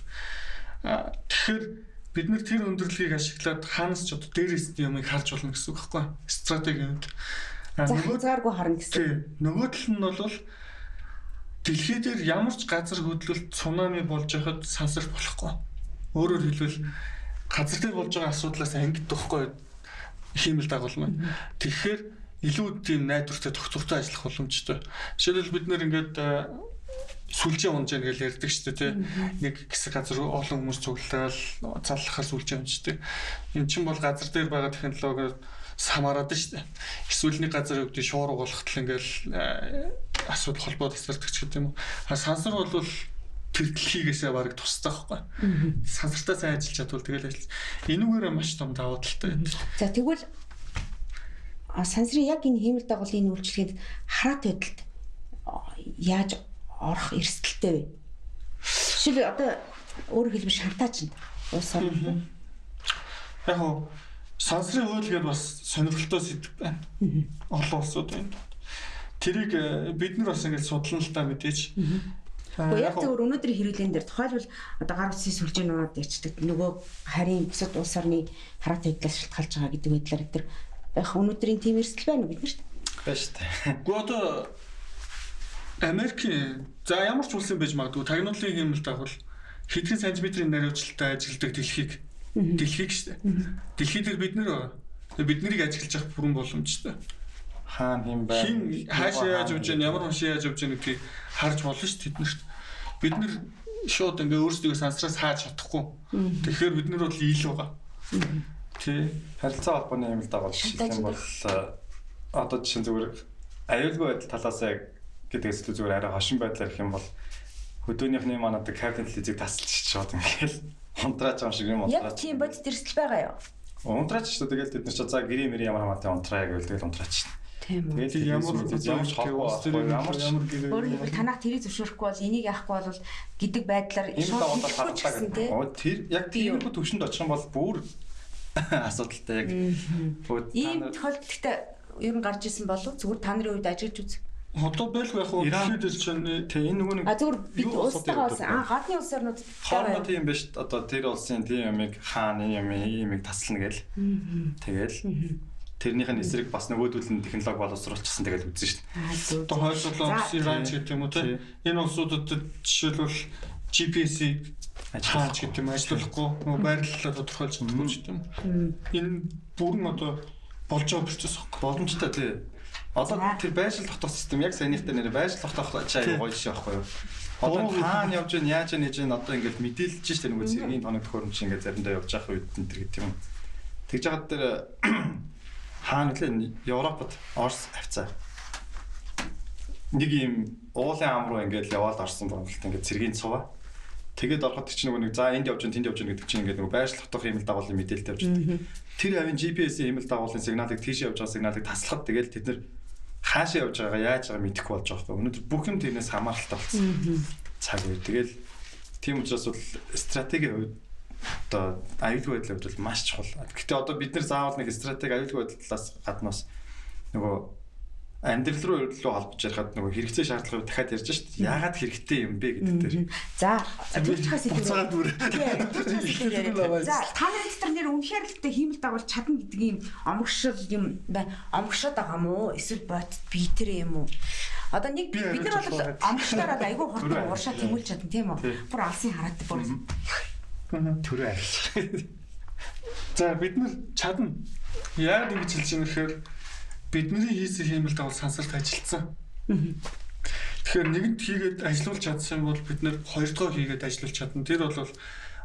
Тэгэхээр бид нэр тэр өндөрлөгийг ашиглаад хаанаас ч одоо дээрээс юмыг харж болно гэсэн үг байхгүй юу? Стратеги юм. Захиалгааргүй харна гэсэн. Нөгөө тал нь бол дэлхий дээр ямар ч газар хөдлөлт цунами болж байхад сансар болохгүй. Өөрөөр хэлбэл газар дээр болж байгаа асуудлаас ангиддаг байхгүй юу? Хиймэл дагуул маань. Тэгэхээр илүү тийм найдвартай тогтвортой ажиллах боломжтой. Жишээлбэл бид нэр ингээд сүлжээ унж яа гэж ярьдаг шүү дээ тий. Нэг хэсэг газар олон хүмүүс цуглаад заллахаар сүлжээ унждаг. Эн чинь бол газар дээр байгаа технологиор самараад шүү дээ. Эсвэл нэг газар өвдөж шуурга болохтол ингээл асуудал холбоо тасардаг ч гэдэг юм уу. Сансар бол тэр дэлхийгээсээ бараг тусдаг байхгүй. Сансартаа сайн ажиллаж чадвал тэгэл ажил. Энүүгээрээ маш том давуу талтай байдаг. За тэгвэл сансрын яг энэ хиймэл дагуулын үйлчлэгэнд хараат байдалд яаж орох эрсдэлтэй вэ? Жишээл одоо өөрөөр хэлбэл шантаач нь уус орно. Яг хоо сансрын хууль гэдэг бас сонирхолтой сэдв байна. Олон улсууд байна. Тэрийг бид нар бас ингэж судлана л та мэдээж. Яг зөвөр өнөөдрийн хэрэглэн дээр тухайлбал одоо гар утсын сүлжээнүүд ячдаг нөгөө харийн бусад улс орны хараатай хэдлээс шалтгаалж байгаа гэдэг байдлаар тэр яг өнөөдрийн тийм эрсдэл байна уу бид нарт? Байна шүү дээ. Гэхдээ одоо Америкийн за ямар ч улсын байж магадгүй тагнуулын хэмнэлт авах хэдхэн сантиметрийн наривчлалтай ажилладаг дэлхийг шүү дээ. Дэлхий дээр бид нар бид нарыг ажиглаж авах бүрэн боломжтой. Хаана хэм байна? Хин хаашаа яаж явж байна, ямар машин яаж явж байна гэдгийг харж болно шүү дээ тэднэрт. Бид нар шууд ингээ өөрсдөө сансраас хааж чадахгүй. Тэгэхээр бид нар бол ийл байгаа. Тий. Харилцаа холбооны хэмнэлт авах жишээ нь бол одоо жишээ нь зүгээр аюулгүй байдал талаас гэдэгээс зүгээр арай хошин байдлаар их юм бол хөдөөнийхний манад капитал лизийг тасалж шууд ингээл унтраач юм шиг юм унтраач. Яг тийм бодит эрсдэл байгаа юу? Унтраач шүү дээ. Тэгэл тэд нар ч за гэрээ мэрээ ямар хамаатай унтраа гэвэл тэгэл унтраач. Тийм үү. Тэгээд ямар ч холбоо ямар өөрөөр танах тэрийг зөвшөөрөхгүй бол энийг яахгүй бол гэдэг байдлаар шууд хадгалаа гэдэг. Тэр яг тиймэрхүү төвшөнд очих юм бол бүр асуудалтай яг. Ийм тохиолдолд гэхдээ ер нь гарч исэн болов зүгээр та нарын үед ажиллаж үз. Одоо байлгүй яг үеэдэл чинь тий энэ нөгөө нэг зүгээр бид улстайгаа гадны улс орнууд хоорондоо тийм биш одоо тэр улсын тийм юмыг хаана юмыг таслана гээл. Тэгэл тэрнийх нь эсрэг бас нөгөөдөл нь технологи боловсруулчихсан тэгэл үзэн шүү дээ. Одоо хойшлуулсан Иран ч гэдэг юм уу тий. Энэ улсуудад жишээлбэл GPS-ийг хааж гэдэг юм ажиллахгүй нөгөө байрлалаа тодорхойлж чадахгүй ч гэдэг юм. Энэ бүрэн одоо болж байгаа процесс боломжтой тий. Одоо тэр байшил дотох систем яг саяныхтай нэр байшил дотох чаа гоё шээ байхгүй юу? Одоо хаана явж гэн яаж нээж гэн одоо ингээд мэдээлж штэ нөгөө цэргийн тоног төхөөрөмж ингээд заримдаа явж явах үед энэ төр гэдэг юм. Тэгж яагаад тэр хаана нэлээ Европод Орос авцаа. Нэг юм уулын ам руу ингээд яваад орсон бодлоо ингээд цэргийн цуваа. Тэгээд ороход чинь нөгөө нэг за энд явж гэн тэнд явж гэн гэдэг чинь ингээд нөгөө байшил дотох хэмэл дагуулын мэдээлэл тавьж байдаг. Тэр авийн GPS-ийн хэмэл дагуулын сигналыг тийш явж байгаа сигналыг таслахад тэгээд тэд нар хаашаа явж байгаа яаж байгаа мэдэхгүй болж байгаа юм. Өнөөдөр бүх юм тэрнээс хамааралтай болсон. Цаг үе. Тэгэл тийм учраас бол стратегийн хувьд одоо аюулгүй байдлын хувьд бол маш чухал. Гэхдээ одоо бид нар заавал нэг стратеги аюулгүй байдлаас гаднаас нөгөө амьдрал руу холбож ярихад нөгөө хэрэгцээ шаардлагыг дахиад ярьж шít. Яагаад хэрэгтэй юм бэ гэдэг дээр. За тэрчгээс илүү. За та нарын дотор нэр үнэхээр л тэ хиймэл дагуул чадна гэдэг юм омгшил юм байна. Омгшоод байгаа мó эсвэл бот битэр юм уу? Одоо нэг бид нар бол омгшлаараа айгүй хурдан ууршаа тэмүүлж чадна тийм үү? Бүр алсын хараатай бүр төрөө арилж. За бид нар чадна. Яг ингэж хэлж байгаа нөхөр бидний хийсэн хиймэл дагуул сансарт ажилласан. Тэгэхээр нэгэнт хийгээд ажиллуулж чадсан бол бид нэр хоёрдугаар хийгээд ажиллуулж чадна. Тэр бол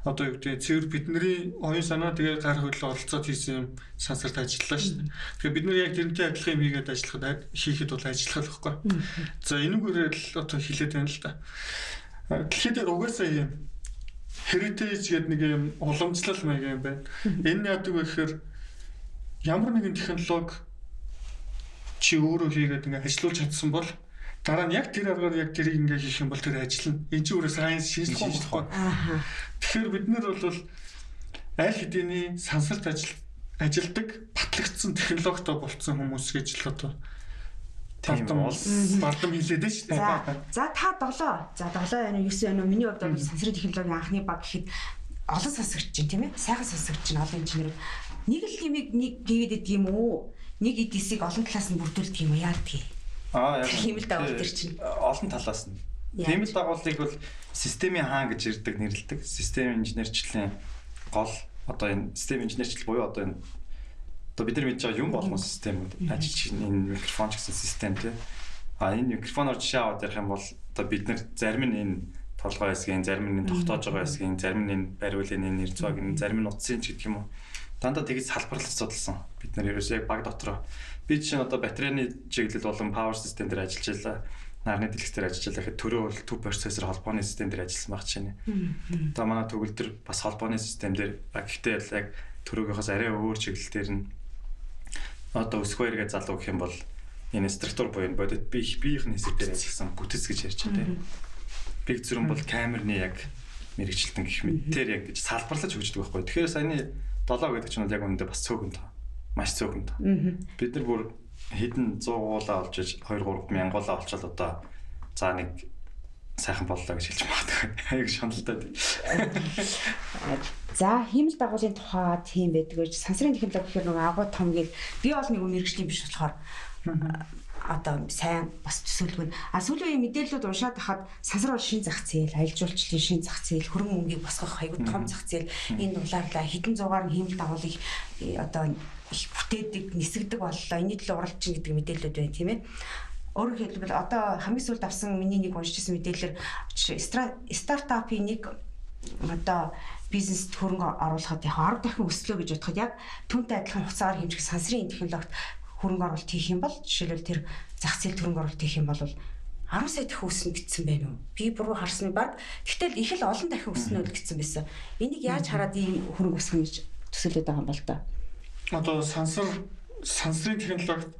одоо юу гэдэг цэвэр бидний оюун санаа тэгээ гар хөлөө оролцоод хийсэн юм сансарт ажиллалаа шүү дээ. Тэгэхээр бид нар яг тэрнтэй адилхан юм хийгээд хийхэд бол ажиллах л байхгүй. За энүүгээрээ л одоо хэлээд байна л да. Дэлхийд дээр угаасаа юм heritage гэдэг нэг юм уламжлал маяг юм байна. Энэ яадаг вэ гэхээр ямар нэгэн технологи чи өөрөө хийгээд ингээ ажиллуулж чадсан бол дараа нь яг тэр аргаар яг тэрийг ингээ хийх юм бол тэр ажиллана. Энэ чинь өөрөө сайенс шинжлэх ухаан байхгүй. Тэгэхээр бид нар бол аль хэдийн сансарт ажилдаг батлагдсан технологитой болцсон хүмүүс гэж л одоо бардам хэлээд байна шүү дээ. За та 7. За 7 байна уу 9 байна уу? Миний хувьд бол сансрын технологийн анхны баг гэхэд олон сансарч чинь тийм ээ. Сайхан сансарч чинь олон инженерүүд нэг л юмыг нэг хийгээд идэг юм уу? Нэг эдисийг олон талаас нь бүрдүүлдэг юм яа гэдгийг. Яг хиймэл дагуул төр чинь олон талаас нь. Хиймэл дагуулыг бол системийн хаан гэж ирдэг нэрлэдэг. Систем инженерчлэлийн гол одоо энэ систем инженерчл буюу одоо энэ одоо бид нар мэдж байгаа юм болгон системүүд ажиж энэ микрофон ч гэсэн систем тий. Энэ микрофоноор жишээ аваад ярих юм бол одоо бид нар зарим нь энэ толгой хэсгийн, зарим нь тогтоож байгаа хэсгийн, зарим нь энэ бариулын энэ нэрцэг, зарим нь утсын ч гэдэг юм уу. Дандаа тэгж салбарлаж судалсан. Бид нар ерөөсөө яг баг дотроо би жишээ нь одоо батарейны чиглэл болон power system дээр ажиллаж байлаа. Нарны дэлгэц дээр ажиллаж байлаа гэхэд төрөө бол төв процессор холбооны систем дээр ажилласан баг чинь. Одоо манай төгөлдөр бас холбооны систем дээр гэхдээ яг төрөөгөөс арай өөр чиглэл дээр нь одоо өсгөөргээ залуу гэх юм бол энэ структур буюу бодит биеийн хэсэг дээр ажилласан бүтэц гэж ярьж байна тийм. Биг зүрэн бол камерны яг мэрэгчлэн гэх мэт тэр яг гэж салбарлаж өгчдөг байхгүй. Тэгэхээр саяны 7 гэдэг чинь яг үүндээ бас цөөхөн тоо. Маш цөөхөн тоо. Бид нар бүр хэдэн 100 уулаа олж иж 2 3 мянгуулаа олчоод одоо за нэг сайхан боллоо гэж хэлж магадгүй. Аяг шаналтай. За хиймэл дагуулын тухай тийм байдаг гэж сансрын технологи гэхээр нэг агуу том гэл би бол нэг мэрэгжлийн биш болохоор одоо сайн бас төсөөлгөн. Сүүлийн үеийн мэдээллүүд уншаад хахад сансар бол шин зах зээл, аялал жуулчлалын шин зах зээл, хөрөнгө мөнгийг босгох аягүй том зах зээл энэ дулаарлаа хэдэн зугаар хиймэл дагуулыг одоо их бүтээдэг, нисгдэг боллоо. Энэний төлөө уралж чинь гэдэг мэдээллүүд байна тийм ээ. Өөрөөр хэлбэл одоо хамгийн сүүлд авсан миний нэг уншижсэн мэдээлэлээр стартапын нэг одоо бизнест хөрөнгө оруулахад яг 10 дахин өслөө гэж бодоход яг түүнтэй адилхан хугацаагаар хэмжих сансрын технологид хөрөнгө оруулалт хийх юм бол жишээлбэл тэр зах зээл хөрөнгө оруулалт хийх юм бол 10 сая дахин өснө гэсэн байна уу? Би буруу харсны баг. Гэтэл их л олон дахин өснө үл гэсэн байсан. Энийг яаж хараад ийм хөрөнгө өсгөх гэж төсөөлөд байгаа юм бол та? Одоо сансрын технологид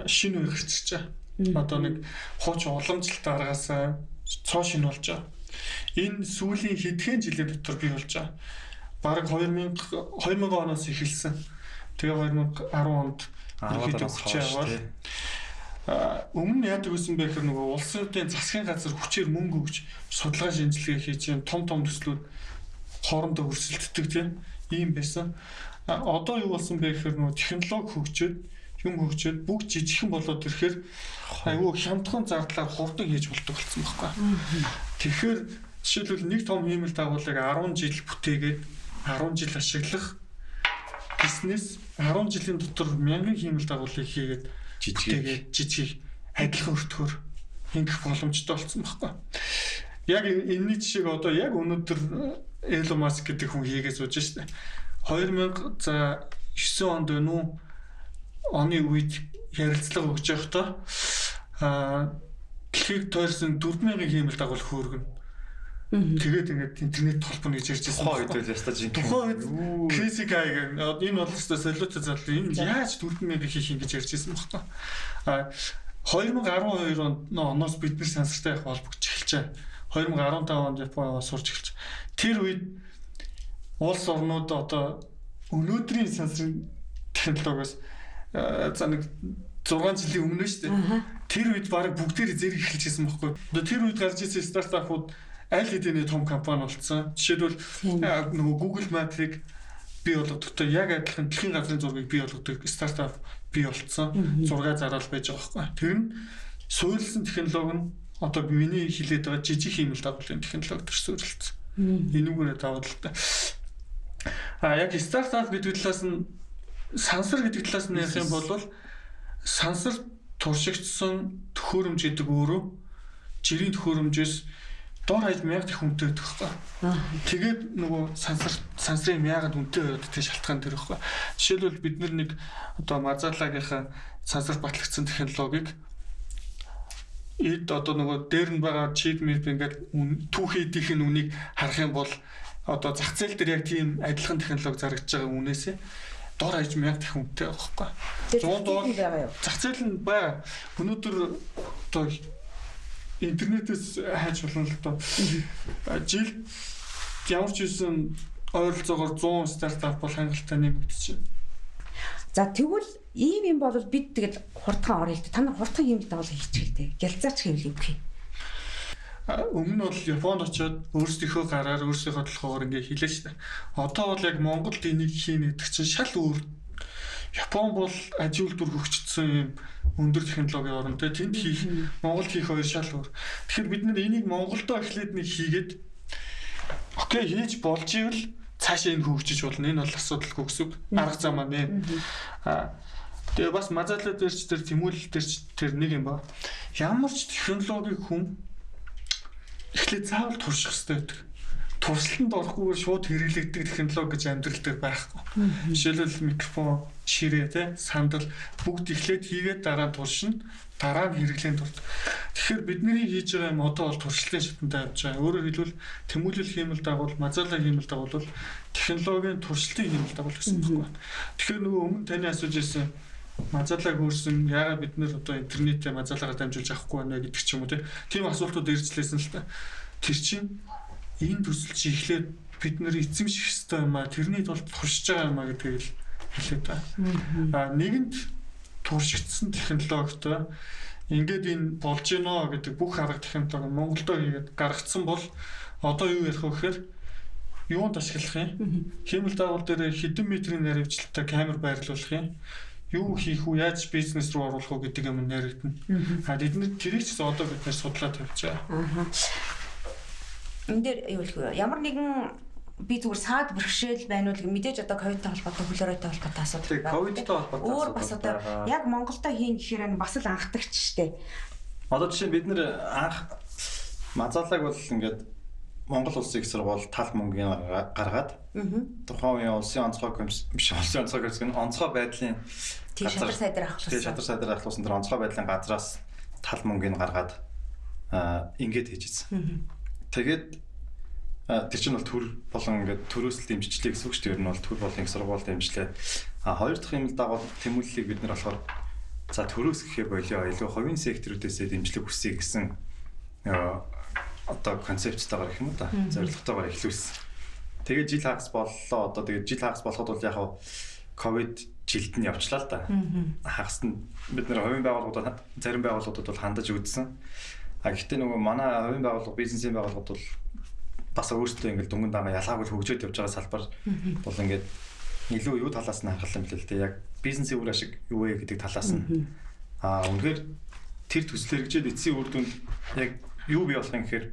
шинэ үе гарч ирж байгаа. Одоо нэг хуучин уламжлалт аргасаа цоо шинэ болж байгаа. Энэ сүүлийн хэдхэн жилийн дотор бий болж байгаа. Бараг 2000 оноос эхэлсэн. Тэгээ 2010 онд өмнө яадаг гэсэн бэ гэхээр нөгөө улсын засгийн газар хүчээр мөнгө өгч судалгаа шинжилгээ хийж том төслүүд хоорондоо өрсөлддөг тийм ийм байсан. Одоо юу болсон бэ гэхээр нөгөө технологи хөгжөөд бүгд жижигхэн болоод ирэхээр айгүй хямдхан зардлаар хурдан хийж болдог болсон байхгүй. Тэгэхээр жишээлбэл нэг том хиймэл дагуулыг 10 жил бүтээгээд 10 жил ашиглах бизнес 10 жилийн дотор мянган хиймэл дагуулыг хийгээд жижиг адилхан өртгөр ингэх боломжтой болсон байхгүй. Яг энэний жишээг одоо яг өнөөдөр Elon Musk гэдэг хүн хийгээд сууж штэ. 2009 онд байна уу? Оны үед ярилцлага өгч явахдаа дэлхийг тойрсон 4000 хиймэл дагуул хөөргөн. Тэгээд ингээд интернет толбоно гэж ярьж байсан. Тухайн үед ястаж юм. Тухайн үед crazy guy гэх энэ бол өстой солиотой зал энэ яаж 4000 хийх юм гэж ярьж байсан байхгүй. 2012 оноос бид нар сансартай явах холбогдож эхэлжээ. 2015 онд Японд сурч эхэлж. Тэр үед улс орнууд одоо өнөөдрийн сансрын технологиос за нэг 6 жилийн өмнө шүү дээ. Тэр үед баг бүгдээр зэрэг эхэлчихсэн байхгүй. Тэр үед гарч ирсэн стартапууд аль хэдийн том компани болсон. Жишээлбэл нөгөө Google Map-ыг бий болгодогтой яг адилхан дэлхийн газрын зургийг бий болгодог стартап бий болцсон. Зураг зараал байж байгаа байхгүй. Тэр нь суурилсан технологи нь одоо миний хэлээд байгаа жижиг хиймэл дагуулын технологи төр суурилсан. Энүүгээр даваад л та. Яг стартап гэдэг талаас нь сансар гэдэг талаас нь ярих юм бол сансар туршигдсан төхөөрөмж гэдэг өөрөө жирийн төхөөрөмжөөс дор хаяж 1000 дэх үнэтэй байдаг байхгүй. Тэгээд нөгөө сансрын 1000-д үнэтэй байгаад тэр шалтгаан тэр байхгүй. Жишээлбэл бид нэг одоо Мазалагийнхаа сансар батлагдсан технологиг одоо нөгөө дээр нь байгаа чип мэрп ингээд түүхийдийнх нь үнийг харах юм бол одоо зах зээл дээр яг тийм адилхан технологи зарагдж байгаа үнээсээ дор хаяж 1000 дэх үнэтэй байхгүй. 100 доллар зах зээл нь байгаа. Өнөөдөр одоо интернетээс хайж болно л доо. Жил ямар ч юусэн ойролцоогоор 100 стартап бол хангалттай нэмэгдэж байна. За тэгвэл ийм юм бол бид тэгэл хурдхан орё л дээ. Та нар хурдхан хиймэл дагуул хийчихээ дээ. Гялцаач хийвэл юм хий. Өмнө нь бол Японд очиод өөрсдийнхөө гараар өөрсдийнхөө толгоор ингээ хийлээ шүү дээ. Одоо бол яг Монголд энийг хийнэ гэдэг чинь шал өөр. Япон бол аж үйлдвэр хөгжсөн юм өндөр технологийн орн тэ тэнд хийх Монголд хийх хоёр шал өөр. Тэгэхээр бид нар энийг Монголдоо эхлээд нэг хийгээд окей хийж болж ивэл цаашаа энэ хөгжиж болно. Энэ бол асуудалгүй гэсэн арга зам маань. Тэгээ бас Мазала дээр ч тэр тэмүүлэл дээр ч тэр нэг юм ба. Ямар ч технологиг хүн эхлээд заавал турших хэрэгтэй байдаг. Туршилтанд орохгүйгээр шууд хэрэглэгдэх технологи гэж амьдрал дээр байхгүй. Жишээлбэл микрофон, ширээ, тэ сандал бүгд эхлээд хийгээд дараа нь туршина, дараа нь хэрэглэнд дурд. Тэгэхээр бидний хийж байгаа юм одоо бол туршилтын шатанд явж байгаа. Өөрөөр хэлбэл тэмүүлэл хиймэл дагуул, Мазала хиймэл дагуул бол технологийн туршилтын хиймэл дагуул гэсэн үг байна. Тэгэхээр нөгөө өмнө таны асууж ирсэн Мазалаг өөрсөн яагаад бид нэр одоо интернетээ Мазалагаар дамжуулж авахгүй байна гэдэг ч юм уу тийм асуултууд ирж лээсэн л та. Тэр чинь энэ төсөл чи эхлээд бид нэр эзэмших ёстой юм а тэрний тулд туршиж байгаа юм а гэдгийг л хэлээд байгаа. Нэгэнд туршигдсан технологитой ингээд энэ болж гинэ гэдэг бүх арга технологи Монголдо хийгээд гаргацсан бол одоо юу ярих вэ гэхээр юунд ашиглах юм? Хиймэл дагавар дээр хэдэн метрийн наривчлалтай камер байрлуулах юм? Юу хийх үү? Яаж бизнес руу оруулах уу гэдэг юм нэрэгдэнэ. Эдгээр тэрийг ч одоо бид нэр судлаад тавьж байгаа. Энд дээр юу гэх вэ? Ямар нэгэн би зүгээр саад бэрхшээл байна уу мэдээж одоо ковидтай холбоотой хөлөөрөөтэй холбоотой асуудал байна. Ковидтай холбоотой өөр бас одоо яг Монголдо хийн гэхээр бас л анхдагч штэ. Одоо жишээ бид нэр анх мазаалаг бол ингээд Монгол улсын их сургууль тал мөнгөний гаргаад тухайн үеийн улсын онцгой биш улсын онцгой гэсэн онцгой байдлын шадар сайдар ахлуулсан. Шадар сайдар ахлуулсан тэр онцгой байдлын газраас тал мөнгөний гаргаад ингээд хийжсэн. Тэгээд тэр чинь бол төр болон ингээд төрөөсөл дэмжижлээ гэсэн үг шүү дээ. Ер нь бол төр болон их сургууль дэмжлээ. Хоёр дахь юм л дагуу тэмүүллийг бид нар болохоор за төрөөс гэхээ болио илүү хувийн секторуудаас дэмжлэг хүсье гэсэн одоо концепцтойгоор их юм да. Зорилготойгоор эхлүүлсэн. Тэгээд жил хагас боллоо. Одоо тэгээд жил хагас болоход бол яг ковид жилд нь явчлаа л да. Хагас нь бид нэр хувийн байгууллагуудад зарим байгууллагуудад бол хандаж үзсэн. Гэхдээ нөгөө манай хувийн байгууллага, бизнесийн байгууллагууд бол бас өөрсдөө ингээл дүнгийн дагаа ялгаагүй хөгжөөд явж байгаа салбар бол ингээд илүү юу талаас нь харах юм бэл л дээ. Яг бизнесийн үр ашиг юу вэ гэдэг талаас нь. Үнэхээр тэр төсөл хэрэгжээд эцсийн үр дүнд яг юу бий болох юм гэхээр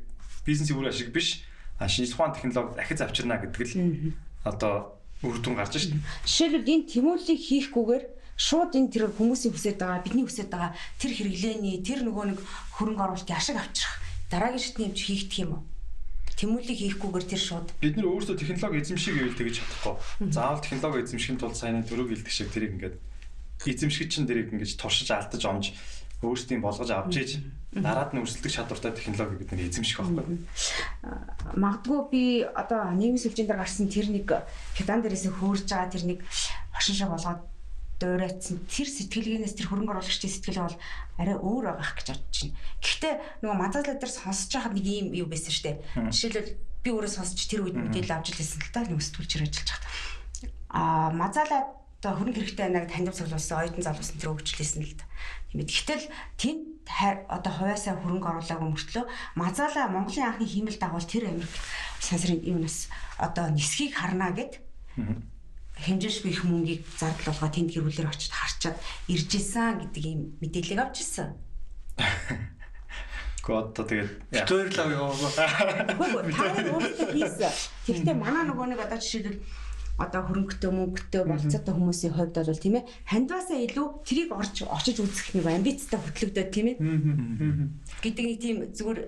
бизнесийн үр ашиг биш шинжлэх ухааны технологи дахиж авчирна гэдэг л одоо үр дүн гарч шин. Жишээлбэл энэ тэмүүллийг хийхгүйгээр шууд энэ тэр хүмүүсийн хүсэж байгаа, бидний хүсэж байгаа тэр хэрэглээний тэр нөгөө нэг хөрөнгө оруулалтын ашиг авчрах дараагийн шатны хэмжээ хийгдэх юм уу? Тэмүүллийг хийхгүйгээр тэр шууд бид нар өөрсдөө технологи эзэмшиг гэвэл тэгж чадахгүй. Заавал технологи эзэмшихийн тулд саяны дөрөв гэлдэг шиг тэрийг ингээд эзэмшигч чинь тэрийг ингэж туршиж алдаж омж өөрсдийн болгож авч ийж дараад нь өрсөлдөх чадвартай технологи бид нар эзэмших байхгүй. Магадгүй би одоо нийгмийн сүлжээнд гарсан тэр нэг хятад дээрээс хөөрж байгаа тэр нэг хошин шиг болгоод дуурайцсан тэр сэтгэлгээнээс тэр хөрөнгө оруулагчдын сэтгэлээ бол арай өөр байгаа гэж бодож байна. Гэхдээ нөгөө мазаалаа дээр сонсож байхад нэг юм юу байсан шүү дээ. Жишээлбэл би өөрөө сонсож тэр үед мэдээлэл авч илсэн л та нэг сэтгүүлч ажиллаж байгаа. Мазаалаа одоо хөрөнгө хэрэгтэй байна гэж таньд цуглуулсан оюутан залуусан тэр өгчлээсэн л да. Тиймээ гэтэл тэнд одоо хувьяасаа хөрөнгө оруулаагүй мөртлөө мазаалаа Монголын анхны хиймэл дагуул тэр Америк сансрын юунаас одоо нисхийг харна гэд хэмжээшгүй их мөнгийг зардлуулгаа тэнд гэрүүлэр очиж харчаад ирж исэн гэдэг ийм мэдээллийг авч ирсэн. Гот тэгээд тойрлоо яваа. Тэгэхдээ манай нөгөө нэг одоо жишээлбэл одоо хөрөнгөтэй мөнгөтэй болцоотой хүмүүсийн хувьд бол тийм ээ хандваасаа илүү трийг очиж үзэх нэг амбицтай хөтлөгдөд тийм ээ гэдэг нэг тийм зүгээр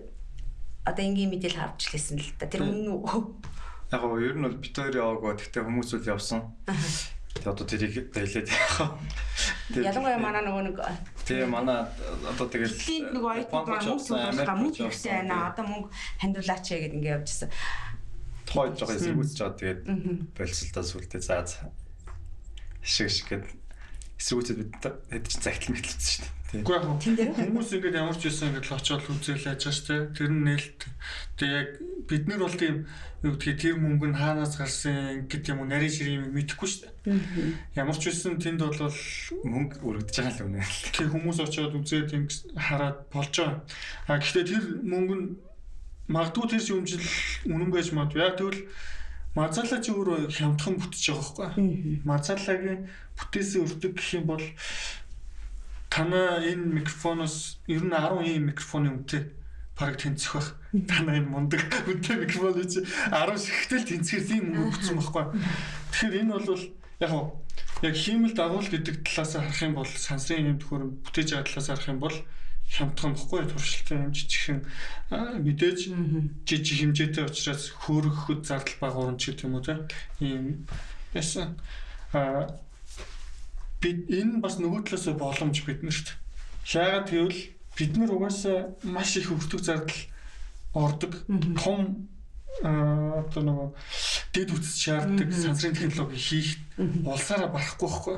одоо энгийн мэдээлэл авч лээсэн л да. Тэр үнэн үү? Яг гоо ер нь бол бит хоёр яваагүй. Тэгтээ хүмүүс үл явсан. Тэгээ одоо тэрийг хэлээд яах вэ? Ялангуяа манай нөгөө нэг тэгээ манай одоо тэгэл тэнд нөгөө оюутнууд мөнгө хэрэгтэй байна. Одоо мөнгө хандуулаач гэдэг ингэ явжсэн. Тохойж байгаа эсэргүүцэж байгаа тэгээд болцолтой сүлдээ заа шиг гээд эсэргүүцэд бид хэд ч загтал мэтлсэн шүү дээ. Үгүй яг хүмүүс ингээд ямар ч байсан ингээд л очиод үзэл яаж шүү дээ. Тэр нь нээлт. Тэгээ яг бид нар бол тийм юу гэдгийг тэр мөнгө нь хаанаас гарсан гэдэг юм уу нарийн ширээ юм мэдэхгүй шүү дээ. Ямар ч байсан тэнд бол мөнгө өргөдөж байгаа л үнэ. Тэг хүмүүс очиод үзээд хараад болж байгаа. Гэхдээ тэр мөнгө нь магадгүй тэр шүүмжил үнэн байж магадгүй. Яг тэгвэл мазаалаа чи өөрөө хямдхан бүтэж байгаа байхгүй. Мазаалагийн бүтээсэн өртөг гэх юм бол танаа энэ микрофоноос ер нь 10 ийм микрофоны үнэтэй бараг тэнцэх байх. Танаа энэ мундаг үнэтэй микрофоны чи 10 шигтэл тэнцэхэр тийм мөнгө бүтсэн байхгүй. Тэгэхээр энэ бол яг хиймэл дагуул гэдэг талаас харах юм бол сансрын юм төхөөр бүтээж байгаа талаас харах юм бол хямдхан бохгүй туршилтын юм жижигхэн мэдээж жижиг хэмжээтэй учраас хөөргөхөд зардал бага урамч гэдэг юм уу тийм байсан. Бид энэ бас нөгөө талаас боломж биднэрт. Яагаад гэвэл бид нар угаасаа маш их өртөг зардал ордог том одоо нөгөө дэд үтс шаарддаг сансрын технологи хийх улсаараа барахгүй байхгүй.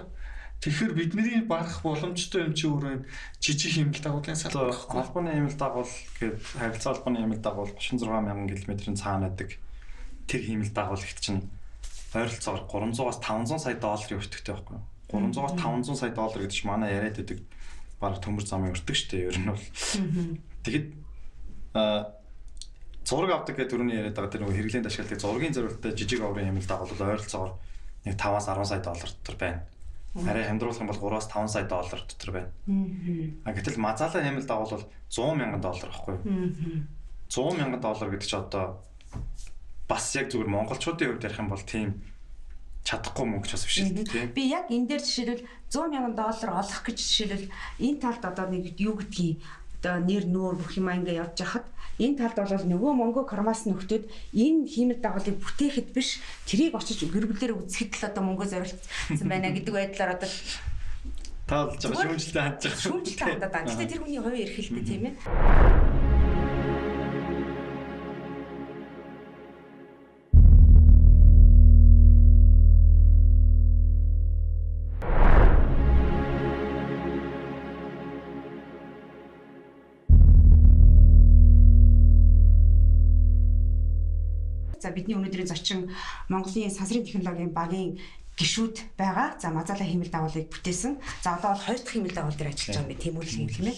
Тэгэхээр бидний барах боломжтой юм чи өөрөө жижиг хэмнэлт дагуулын салбар. Холбооны хэмнэлт дагуул гэдэг харилцаа холбооны хэмнэлт дагуул 36,000 км-ийн цаана байдаг. Тэр хэмнэлт дагуулт чинь ойролцоогоор 300-аас 500 сая долларын өртөгтэй байхгүй юу? 300-аас 500 сая доллар гэдэг чинь манай яриад байдаг бараг төмөр замын өртөг шүү дээ. Ер нь бол. Тэгэд зураг авдаг гэдэг түрүүний яриад байгаа тэр нөгөө хэрэглээнд ашигладаг зургийн зорилттой жижиг оврын хэмнэлт дагуул ойролцоогоор нэг 5-аас 10 сая доллар дотор байна. Арай хямдруулах юм бол 3-аас 5 сая доллар дотор байна. Гэтэл мазаалаа хэмнэлт дагуул бол 100,000 доллар байхгүй юу? 100,000 доллар гэдэг чинь одоо бас яг зүгээр монголчуудын хувьд ярих юм бол тийм чадахгүй мөнгө ч бас биш шүү дээ тийм. Би яг энэ дээр жишээлбэл 100,000 доллар олох гэж жишээлбэл энэ талд одоо нэг юу гэдгийг одоо нэр нүүр бүх юм ингээ явж хахад энэ талд бол нөгөө Монго Кармас нөхдүүд энэ хэмнэлт дагуулыг бүтээхэд биш тэрийг очиж гэр бүлээр үзэхэд л одоо мөнгө зориулсан байна гэдэг байдлаар одоо таалж байгаа шүүмжлэлтэй хандж байгаа. Шүүмжлэлтэй хандаад байна. Гэтэ тэр хүний хувийн эрхэлтэй тийм ээ. За бидний өнөөдрийн зочин Монголын сансрын технологийн багийн гишүүд байгаа. За мазаалаа хэмнэлт дагуулыг бүтээсэн. За одоо бол 2 дахь хэмнэлт дагуул дээр ажиллаж байгаа юм тийм үйл юм хэмээн.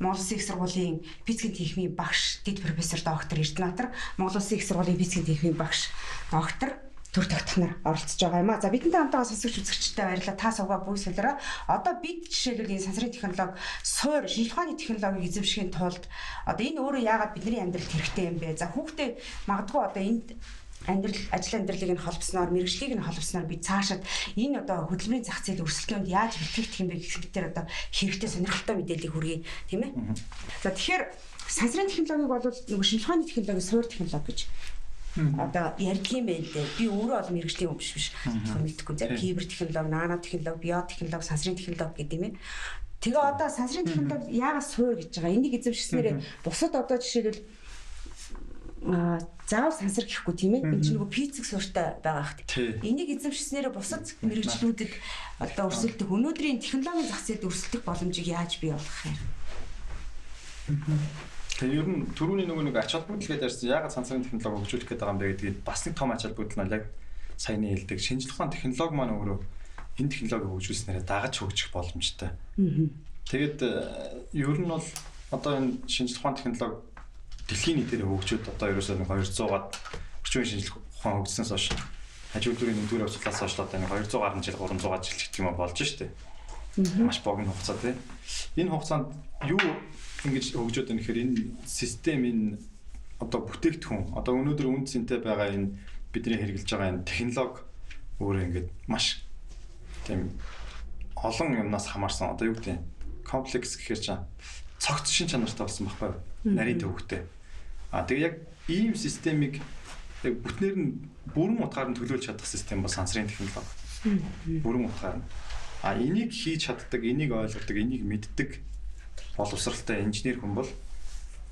Монгол Улсын их сургуулийн физикийн техникийн багш дэд профессор доктор Эрдэнэбаатар, Монгол Улсын их сургуулийн физикийн техникийн багш доктор Төр Тогтох нар оролцож байгаа юм а. За бидэнтэй хамтаа сонсогч үзэгчтэй баярлалаа. Та сувга буй солиороо. Одоо бид жишээлбэл энэ сансрын технологи, суур, шинжлэх ухааны технологиг эзэмшихийн тулд одоо энэ өөрөө яагаад бидний амьдралд хэрэгтэй юм бэ? За хүүхдээ магадгүй одоо энд ажил амьдралыг нь холбосноор, мэргэжлийг нь холбосноор би цаашид энэ одоо хөдөлмөрийн зах зээл өрсөлдөөнд яаж бэлтгэх юм бэ гэх мэтээр одоо хэрэгтэй сонирхолтой мэдээллийг хүргэе, тийм ээ. За тэгэхээр сансрын технологиг бол нөгөө шинжлэх ухааны технологи, суур технологи гэж одоо ярьдгийм байх дээ. Би өөрөө бол мэргэжлийн хүн биш. Мэдхгүй за кибер технологи, нано технологи, биотехнологи, сансрын технологи гэдэг юм ээ. Тэгээ одоо сансрын технологи яагаад суур гэж байгаа? Энийг эзэмшснээр бусад одоо жишээлбэл заавал сансар гэхгүй тийм ээ. Энд чинь нөгөө физик суурьтай байгаа хэрэг. Энийг эзэмшснээр бусад мэргэжлүүдэд одоо өрсөлдөх өнөөдрийн технологийн зах зээлд өрсөлдөх боломжийг яаж бий болгох юм? Тэгээ ер нь түрүүний нөгөө нэг ач холбогдол гэдээ ярьсан яагаад сансрын технологи хөгжүүлэх гэдэг байгаа юм бэ гэдгийг бас нэг том ач холбогдол нь яг саяны хэлдэг шинжлэх ухааны технологи маань өөрөө энэ технологиг хөгжүүлснээр дагаж хөгжих боломжтой. Тэгээд ер нь бол одоо энэ шинжлэх ухааны технологи дэлхийн нийтээр хөгжөөд одоо ерөөсөө нэг 200-аад орчин үеийн шинжлэх ухаан хөгжснөөс хойш хажуу талын нэгдүгээр явцлаас хойш одоо нэг 200 гаруй жил 300 жил гэх юм болж штэ. Маш богино хугацаа тийм. Энэ хугацаанд юу ингэж хөгжөөд байна гэхээр энэ систем энэ одоо бүтээгдэхүүн одоо өнөөдөр үнд цэнтэй байгаа энэ бидний хэрэгжилж байгаа энэ технологи өөрөө ингэж маш тийм олон юмнаас хамаарсан одоо юу гэдэг комплекс гэхээр чинь цогц шин чанартай болсон байхгүй юу? Нарийн төвхтэй. Тэгээ яг ийм системийг яг бүтнээр нь бүрэн утгаар нь төлөөлж чадах систем бол сансрын технологи. Бүрэн утгаар нь. Энийг хийж чаддаг, энийг ойлгодог, энийг мэддэг боловсралтай инженер хүн бол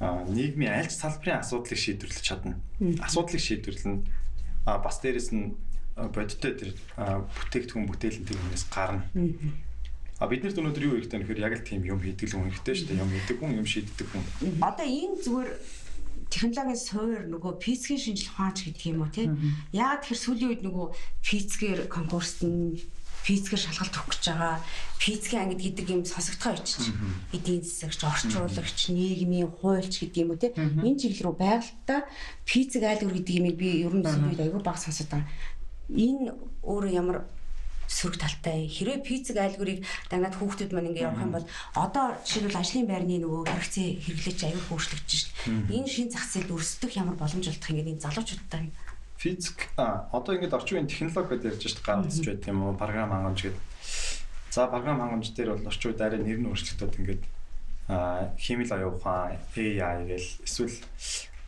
нийгмийн аль ч салбарын асуудлыг шийдвэрлэж чадна. Асуудлыг шийдвэрлэнэ. Бас дээрэс нь бодиттой тэр бүтээгдэхүүн бүтээлэн тэрнээс гарна. Бид нарт өнөөдөр юу хэрэгтэй нөхөр яг л тийм юм хийдэг л хүн хэрэгтэй шүү дээ. Юм хийдэг хүн, юм шийддэг хүн. Одоо энэ зүгээр технологийн суур нөгөө физикийн шинжлэх ухаанч гэдэг юм уу тийм. Яагаад тэгэхээр сүүлийн үед нөгөө физикээр конкурст нь физикээр шалгалт өгөх гэж байгаа. Физикийн ангид гэдэг юм сонсогдохоо ичиж. Эдийн засагч, орчуулагч, нийгмийн хуульч гэдэг юм уу тийм. Энэ чиглэл рүү байгальтаа физик айлгуур гэдэг юмыг би ер нь сүүлийн үед аягүй бага сонсоод байгаа. Энэ өөрөө ямар сөрөг талтай хэрэг физик айлгуурыг дагнаад хүүхдүүд маань ингэ явах юм бол одоо жишээлбэл ажлын байрны нөгөө хэрэгцээ хэрэглэж аягүй өөрчлөгдөж шин. Энэ шин зах зээлд өрсөлдөх ямар боломж олдох ингэ энэ залуучуудтай физик одоо ингэ орчин үеийн технологи гэдээ ярьж шít гаргацж байт юм уу програм хангамж гэдэг. За програм хангамж дээр бол орчин үед арай нэр нь өөрчлөгдөд ингээд химэл оюун ухаан AI гэл эсвэл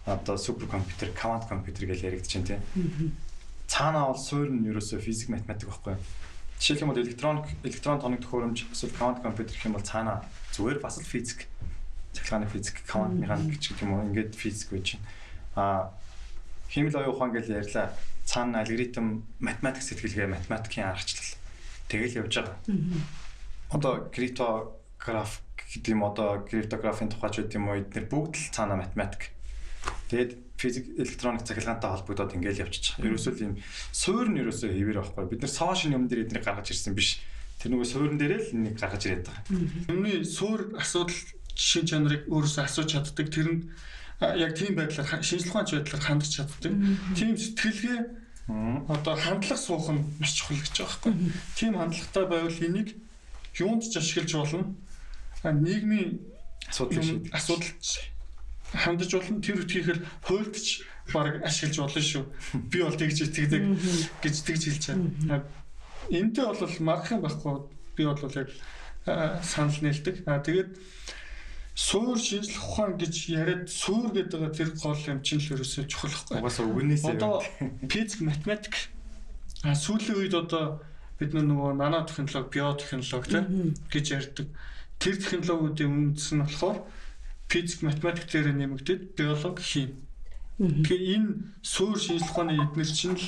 одоо суперкомпьютер, квант компьютер гэж яригдж байна тийм. Цаанаа бол суурь нь ерөөсөө физик математик байхгүй. Жишээлх юм бол электрон тоног төхөөрөмж эсвэл квант компьютер гэх юм бол цаанаа зүгээр бас л физик, цахилгааны физик, квант механик гэх юм уу ингээд физик байж байна. Химэл оюун ухаан гэж ярьлаа. Цаана алгоритм, математик сэтгэлгээ, математикийн аргачлал. тэгэл явж байгаа. Одоо криптограф гэдэг юм одоо криптографийн тухайч гэдэг юм уу эдгээр бүгд л цаана математик. Тэгээд физик электроник цахилгаантай холбогдоод ингээл явчих. Ерөөсөө ийм суурь нь ерөөсөө хэвээр байхгүй. Бид нар сошиал юм дээр эднийг гаргаж ирсэн биш. Тэр нөгөө суурин дээр л энийг гаргаж ирээд байгаа. Өмнө суур асуудал шин чанарыг өөрөөсөө асууж чаддаг. Тэр нь яг тийм байдлаар шинжлэх ухаанч байдлаар хандж чаддаг. Тийм сэтгэлгээ одоо хандлах суух нь маш чухал гэж байгаа байхгүй. Тийм хандлагатай байвал энийг юунд ч ашиглаж болно. Нийгмийн асуудал хандаж болно. Тэр үтгийхэл хуульдч баг ашиглаж болно шүү. Би бол тэгж гэж хэлж чана. Энтэй бол мархан байхгүй. Би бол яг санал нээлдэг. Тэгээд суур шинжлэх ухаан гэж яриад суур гэдэг байгаа тэр гол юм чинь л ерөөсөө чухал байхгүй. Угаасаа үгнээсээ одоо физик, математик сүүлийн үед одоо бид нөгөө нано технологи, биотехнологи гэж ярьдаг. Тэр технологиудын үндэс нь болохоор физик, математик дээр нэмэгдээд биологи, хим. Тэгэхээр энэ суур шинжлэх ухааны эднэр чинь л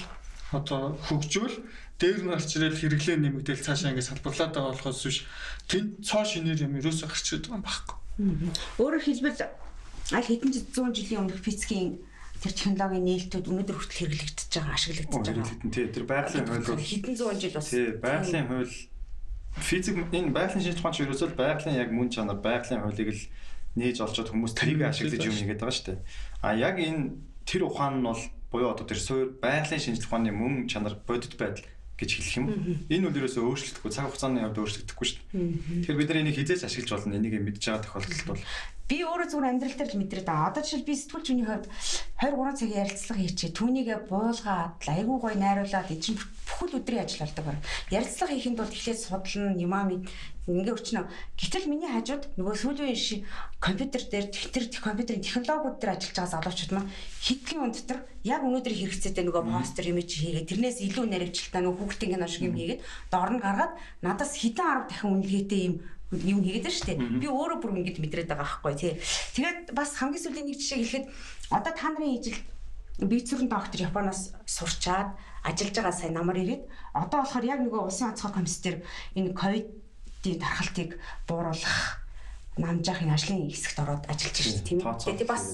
одоо хөгжөөл дээр нь орч ирэл хэрэглээ нэмэгдээл цаашаа ингэ салбарлаад байгаа болохоос биш тэнд цоо шинээр юм ерөөсөө гарч ирээд байгаа юм байхгүй. Өөрөөр хэлбэл аль хэдэн 100 жилийн өмнөх физикийн тэр технологийн нээлтүүд өнөөдөр хүртэл хэрэглэгдэж байгаа, ашиглагдаж байгаа. Тий, тэр байгалийн хууль хэдэн зуун жил бас. Тий, байгалийн хууль физик энэ байгалийн шинжлэх ухаанч ерөөсөө байгалийн яг мөн чанар байгалийн хуулийг л нээж олжоод хүмүүс тэрийг ашиглаж юм хийгээд байгаа шүү дээ. А яг энэ тэр ухаан нь бол буюу одоо тэр суур байгалийн шинжлэх ухааны мөн чанар бодит байдал гэж хэлэх юм. Энэ үл ерөөсөө өөрчлөгдөхгүй, цаг хугацааны явд өөрчлөгдөхгүй шүү дээ. Тэгэхээр бид нар энийг хизээж ашиглаж болно. Энийг мэдж байгаа тохиолдолд бол би өөрөө зүгээр амьдрал дээр л мэдрээд байгаа. Одоо жишээл би сэтгүүлч хүний хувьд 23 цагийн ярилцлага хийчихээ. Түүнийгээ буулгаад, айгүй гоё найруулад энэ чинь бүхэл өдрийн ажил болдог байна. Ярилцлага хийхэд бол эхлээд судлан, юмаа ингээ өчнө. Гэтэл миний хажууд нөгөө сүүлийн шиг компьютер дээр тэр компьютерийн технологиуд дээр ажиллаж байгаа залуучууд маань хэдхэн өдөр яг өнөөдөр хэрэгцээтэй нөгөө постэр имиж хийгээд тэрнээс илүү наривчлалтаа нөгөө хүүхдийн кино шиг юм хийгээд доор нь гаргаад надаас хэдэн 10 дахин үнэлгээтэй юм хийгээд штэ. Би өөрөө бүр ингэж мэдрээд байгаа байхгүй тий. Тэгээд бас хамгийн сүүлийн нэг жишээ хэлэхэд одоо та нарын ижил бицүрэн доктор Японоос сурчаад ажиллаж байгаа сайн намар ирээд одоо болохоор яг нөгөө улсын онцгой комиссээр энэ ковидын тархалтыг бууруулах намжаахын ажлын хэсэгт ороод ажиллаж байна тийм үү. Тэгээд бас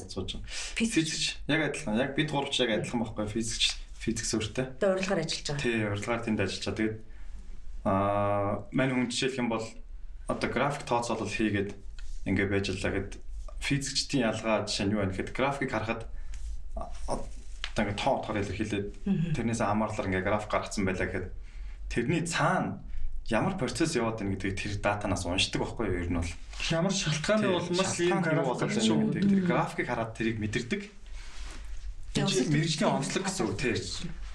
физикч яг адилхан. Яг бид гуравч яг адилхан байхгүй физик суурьтай. Тэгээд урилгаар ажиллаж байгаа. Тий, урилгаар тэнд ажиллаж байгаа. Тэгээд мань хүн жишээлх юм бол одоо график тооцоолол хийгээд ингээ байж лаа гэд физикчдийн ялгаа жишээ нь юу вэ гэхэд графикийг харахад одоо ингээ тоотохоор илэрхийлээд тэрнээс хамаарлаар ингээ график гаргацсан байлаа гэхэд тэрний цаана ямар процесс яваад байна гэдгийг тэр датанаас уншдаг байхгүй юу ер нь бол ямар шалтгааны улмаас ийм график шүү тэр графикийг хараад тэрийг мэдэрдэг мэргэжлийн онцлог гэсэн үг тийм